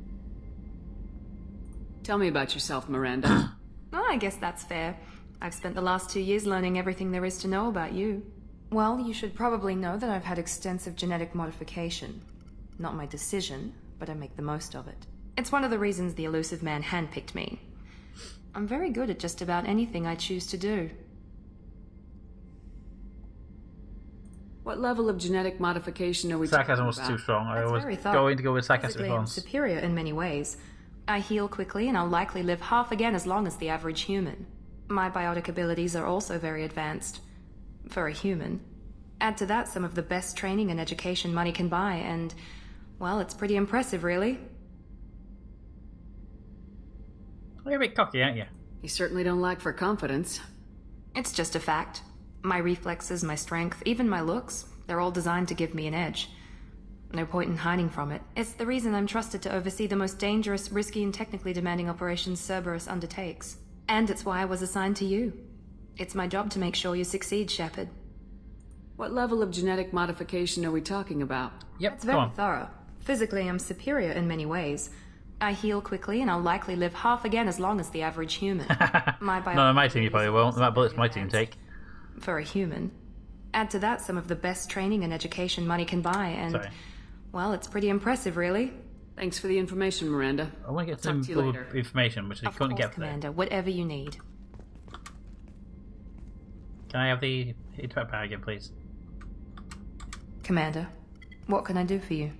tell me about yourself, Miranda. Well, I guess that's fair. I've spent the last 2 years learning everything there is to know about you. Well, you should probably know that I've had extensive genetic modification. Not my decision, but I make the most of it. It's one of the reasons the elusive man handpicked me. I'm very good at just about anything I choose to do. What level of genetic modification are we talking about? Sarcasm was too strong. I was going to go with sarcastic response. I'm superior in many ways. I heal quickly and I'll likely live half again as long as the average human. My biotic abilities are also very advanced. For a human. Add to that some of the best training and education money can buy and, well, it's pretty impressive, really. You're a bit cocky, aren't you? You certainly don't lack for confidence. It's just a fact. My reflexes, my strength, even my looks, they're all designed to give me an edge. No point in hiding from it. It's the reason I'm trusted to oversee the most dangerous, risky, and technically demanding operations Cerberus undertakes. And it's why I was assigned to you. It's my job to make sure you succeed, Shepard. What level of genetic modification are we talking about? Yep, it's very thorough. Physically, I'm superior in many ways. I heal quickly, and I'll likely live half again as long as the average human. My team you probably won't. That bullet's my team take. For a human. Add to that some of the best training and education money can buy, and, well, it's pretty impressive, really. Thanks for the information, Miranda. I want to get some information, which I couldn't get Commander, there. Whatever you need. Can I have the interact power again, please? Commander, what can I do for you?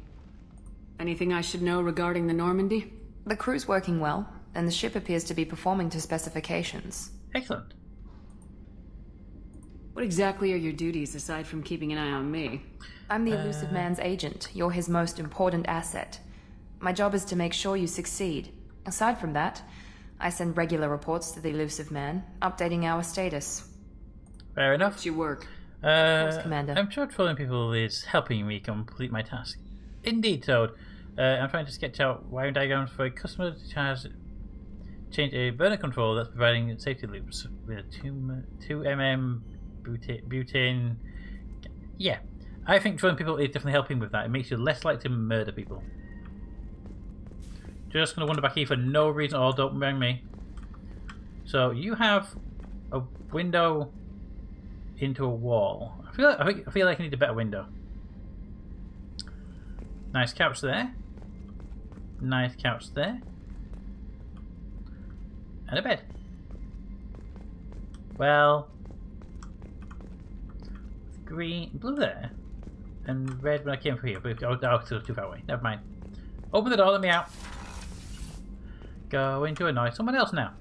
Anything I should know regarding the Normandy? The crew's working well, and the ship appears to be performing to specifications. Excellent. What exactly are your duties aside from keeping an eye on me? I'm the elusive man's agent. You're his most important asset. My job is to make sure you succeed. Aside from that, I send regular reports to the elusive man, updating our status. Fair enough. What's your work? Of course, Commander. I'm sure trolling people is helping me complete my task. Indeed, Toad. I'm trying to sketch out wiring diagrams for a customer to change a burner control that's providing safety loops with a 2mm butane. Yeah, I think trolling people is definitely helping with that. It makes you less likely to murder people. Just gonna wander back here for no reason at all. Don't bang me. So you have a window into a wall. I feel like I need a better window. Nice couch there. Nice couch there. And a bed. Well, green, blue there, and red when I came through here. But I'll still too far away. Never mind. Open the door. Let me out. Go into annoy someone else now.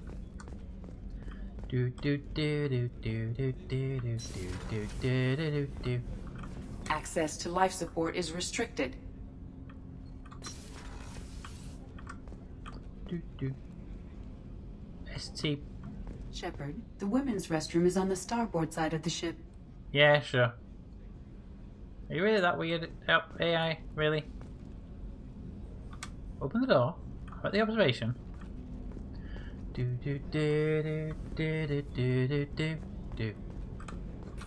Access to life support is restricted. ST. Shepard, the women's restroom is on the starboard side of the ship. Yeah, sure. Are you really that weird, AI? Really? Open the door. About the observation. The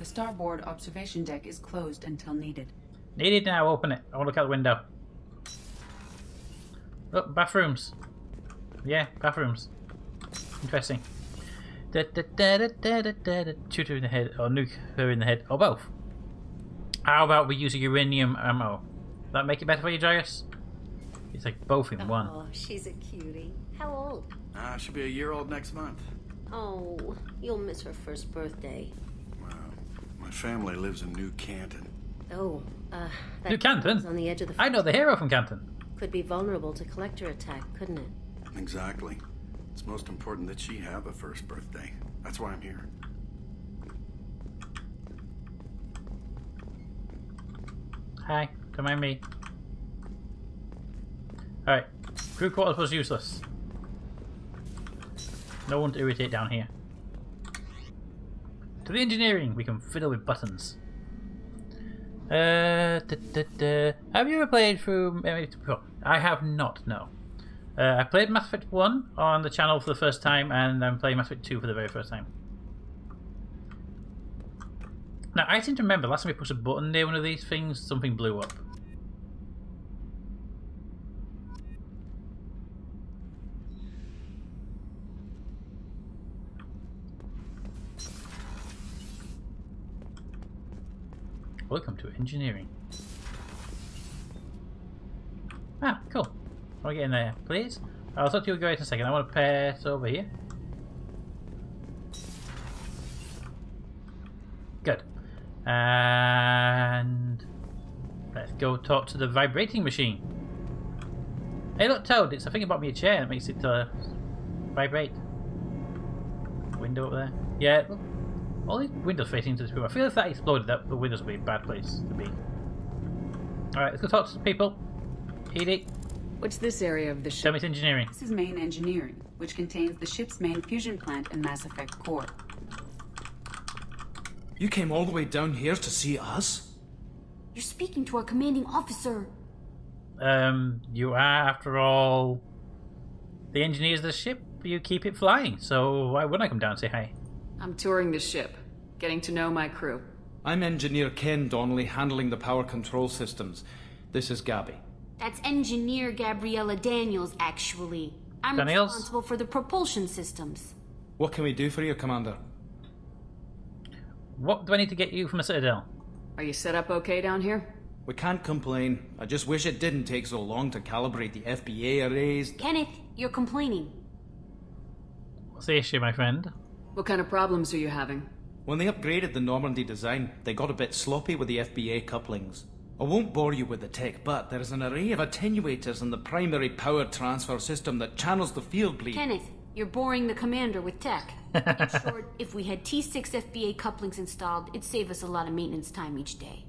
starboard observation deck is closed until needed. Needed now, open it. I want to look out the window. Oh, bathrooms. Yeah, bathrooms. Interesting. Shoot her in the head, or nuke her in the head, or both. How about we use a uranium ammo? That make it better for you, Darius? It's like both in one. Oh, she's a cutie. How old? She'll be a year old next month. Oh, you'll miss her first birthday. Wow. My family lives in New Canton. Oh, New Canton? On the edge of the I know the hero from Canton. Could be vulnerable to collector attack, couldn't it? Exactly. It's most important that she have a first birthday. That's why I'm here. Hi, come on me. Alright, crew quarters was useless. No one to irritate down here. To the engineering, we can fiddle with buttons. Have you ever played through... I have not, no. I played Mass Effect 1 on the channel for the first time, and I'm playing Mass Effect 2 for the very first time. Now, I seem to remember last time we pushed a button near one of these things, something blew up. Welcome to engineering. Ah, cool. I want to get in there, please. I'll talk to you guys in a second. I want to pass over here. Good. And let's go talk to the vibrating machine. Hey, look, Toad. It's a thing about me a chair that makes it vibrate. Window up there. Yeah. Look. All these windows facing into this room. I feel if that exploded, that the windows would be a bad place to be. Alright, let's go talk to the people. Edie. What's this area of the ship? Tell me it's engineering. This is main engineering, which contains the ship's main fusion plant and Mass Effect core. You came all the way down here to see us? You're speaking to our commanding officer. You are, after all, the engineers of the ship. You keep it flying, so why wouldn't I come down and say hi? I'm touring the ship, getting to know my crew. I'm Engineer Ken Donnelly, handling the power control systems. This is Gabby. That's Engineer Gabriella Daniels, actually. I'm responsible for the propulsion systems. What can we do for you, Commander? What do I need to get you from a Citadel? Are you set up okay down here? We can't complain. I just wish it didn't take so long to calibrate the FBA arrays. Kenneth, you're complaining. What's the issue, my friend? What kind of problems are you having? When they upgraded the Normandy design, they got a bit sloppy with the FBA couplings. I won't bore you with the tech, but there is an array of attenuators in the primary power transfer system that channels the field bleed. Kenneth, you're boring the commander with tech. In short, if we had T6 FBA couplings installed, it'd save us a lot of maintenance time each day.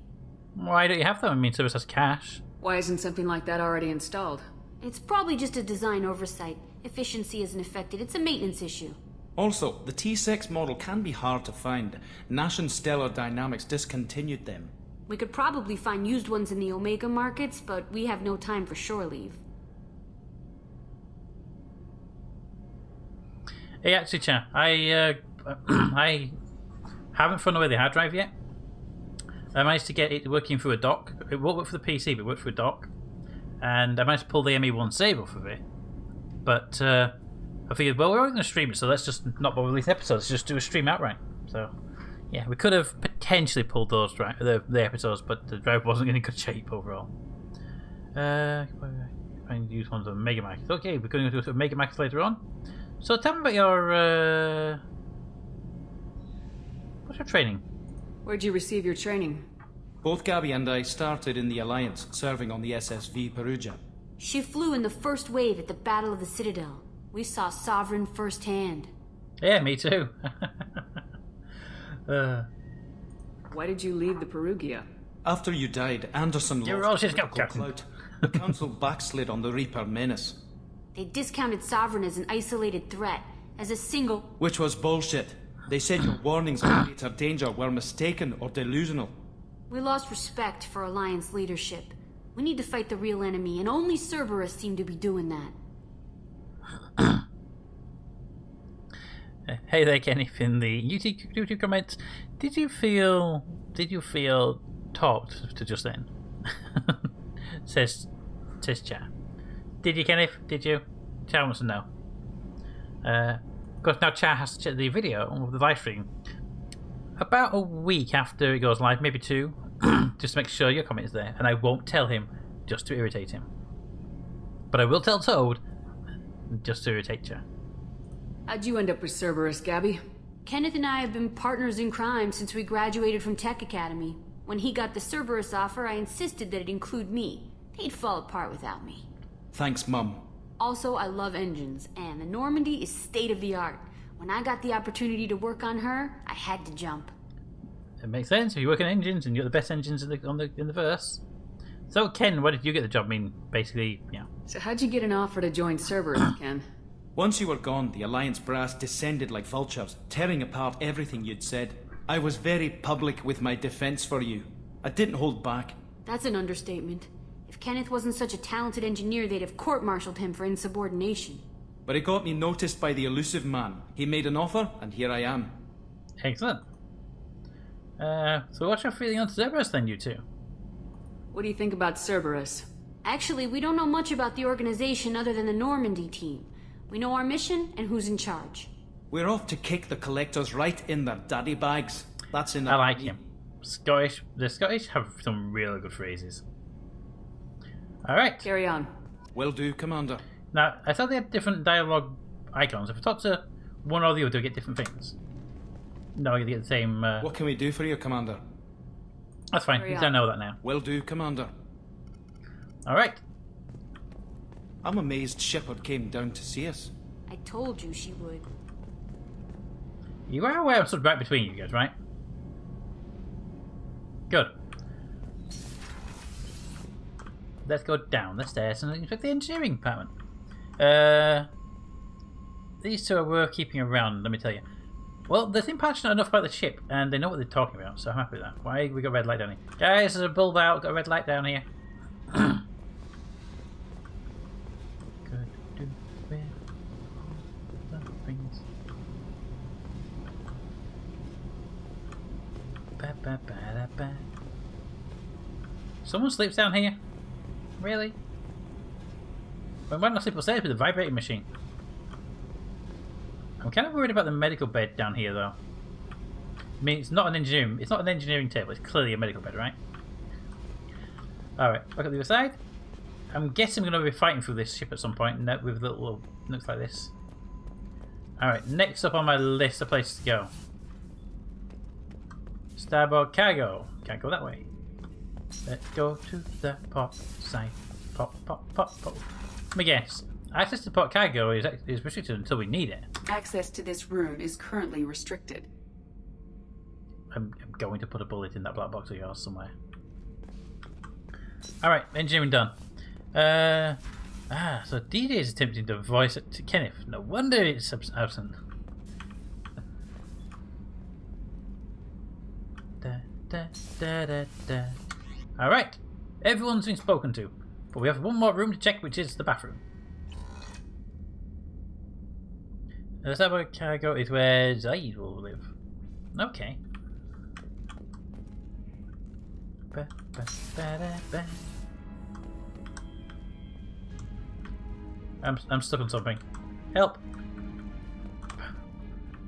Why don't you have them? I mean, Cerberus has cash. Why isn't something like that already installed? It's probably just a design oversight. Efficiency isn't affected. It's a maintenance issue. Also, the T6 model can be hard to find. Nash and Stellar Dynamics discontinued them. We could probably find used ones in the Omega markets, but we have no time for shore leave. Hey, actually, Cha, I haven't thrown away the hard drive yet. I managed to get it working through a dock. It won't work for the PC, but it worked through a dock. And I managed to pull the ME1 save off of it. But I figured, well, we're already going to stream it, so let's just not bother release episodes. Let's just do a stream outright. So, yeah, we could have potentially pulled those the episodes, but the drive wasn't in good shape overall. I can use one of the Mega Max. Okay, we're going to go to Mega Max later on. So tell me about your what's your training? Where'd you receive your training? Both Gabby and I started in the Alliance, serving on the SSV Perugia. She flew in the first wave at the Battle of the Citadel. We saw Sovereign firsthand. Yeah, me too. Why did you leave the Perugia? After you died, Anderson lost clout. The Council backslid on the Reaper menace. They discounted Sovereign as an isolated threat, as a single... Which was bullshit. They said your warnings of greater danger were mistaken or delusional. We lost respect for Alliance leadership. We need to fight the real enemy, and only Cerberus seemed to be doing that. Hey there, Kenneth, in the YouTube comments. Did you feel talked to just then? says Cha. Did you, Kenneth? Did you? Cha wants to know. Of course, now Cha has to check the video of the live stream about a week after it goes live, maybe 2, just to make sure your comment is there. And I won't tell him just to irritate him, but I will tell Toad just to irritate Cha. How'd you end up with Cerberus, Gabby? Kenneth and I have been partners in crime since we graduated from Tech Academy. When he got the Cerberus offer, I insisted that it include me. They'd fall apart without me. Thanks, Mum. Also, I love engines, and the Normandy is state-of-the-art. When I got the opportunity to work on her, I had to jump. It makes sense. If you work on engines and you're the best engines in the verse. So, Ken, why did you get the job? I mean, basically, yeah. So how'd you get an offer to join Cerberus, Ken? Once you were gone, the Alliance brass descended like vultures, tearing apart everything you'd said. I was very public with my defense for you. I didn't hold back. That's an understatement. If Kenneth wasn't such a talented engineer, they'd have court-martialed him for insubordination. But it got me noticed by the elusive man. He made an offer, and here I am. Excellent. So what's your feeling on Cerberus then, you two? What do you think about Cerberus? Actually, we don't know much about the organization other than the Normandy team. We know our mission and who's in charge. We're off to kick the collectors right in their daddy bags. That's enough. I like him. Scottish. The Scottish have some really good phrases. Alright. Carry on. Will do, Commander. Now, I thought they had different dialogue icons. If I talk to one or the other, do I get different things? No, you get the same... What can we do for you, Commander? That's fine. You don't know that now. Will do, Commander. Alright. I'm amazed Shepard came down to see us. I told you she would. You are aware I'm sort of right between you guys, right? Good. Let's go down the stairs and inspect the engineering department. These two are worth keeping around, let me tell you. Well, they seem passionate enough about the ship, and they know what they're talking about, so I'm happy with that. Why we got a red light down here? Guys, there's a bulb out, got a red light down here. Someone sleeps down here? Really? Why not sleep upstairs with a vibrating machine? I'm kind of worried about the medical bed down here, though. I mean, it's not an engineering table. It's clearly a medical bed, right? All right, back at the other side. I'm guessing we're going to be fighting through this ship at some point with little nooks like this. All right, next up on my list of places to go. Starboard cargo. Can't go that way. Let's go to the port side. Pop. Let me guess. Access to port cargo is restricted until we need it. Access to this room is currently restricted. I'm going to put a bullet in that black box of yours somewhere. Alright, engineering done. So DD is attempting to voice it to Kenneth. No wonder it's absent. Alright, everyone's been spoken to. But we have one more room to check, which is the bathroom. The starboard cargo is where Zaid will live. Okay. I'm stuck on something. Help!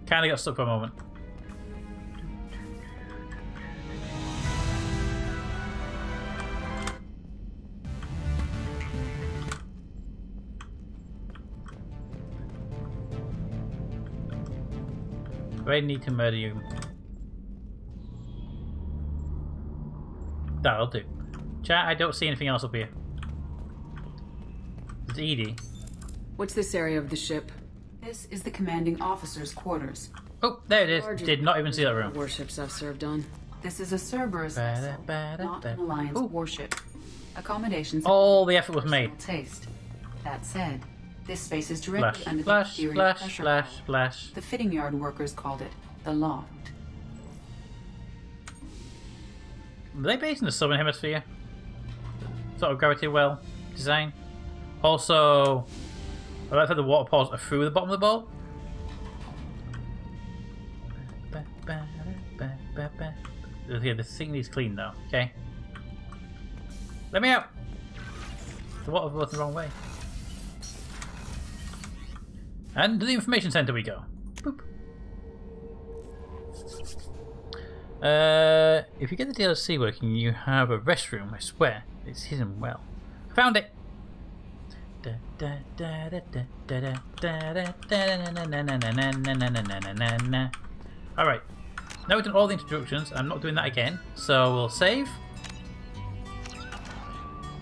Kinda got stuck for a moment. I need to murder you. That'll do. Chat, I don't see anything else up here. It's Edie. What's this area of the ship? This is the commanding officer's quarters. Oh, there it is. Did not even see that room. Warships I've served on. This is a Cerberus vessel, not an Alliance warship. Accommodations. All the effort was made. Taste. That said, this space is directly under the exterior pressure hull. The fitting yard workers called it the loft. Are they based in the southern hemisphere? Sort of gravity well design. Also, I like how the water pours through the bottom of the bowl. this thing needs clean though, okay? Let me out! The water was the wrong way. And to the information center we go. Boop. If you get the DLC working, you have a restroom, I swear. It's hidden well. Found it! Alright. Now we've done all the introductions. I'm not doing that again. So we'll save.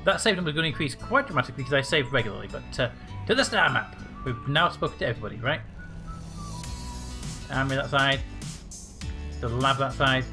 That save number is going to increase quite dramatically because I save regularly. But to the star map. We've now spoken to everybody, right? Army that side. The lab that side.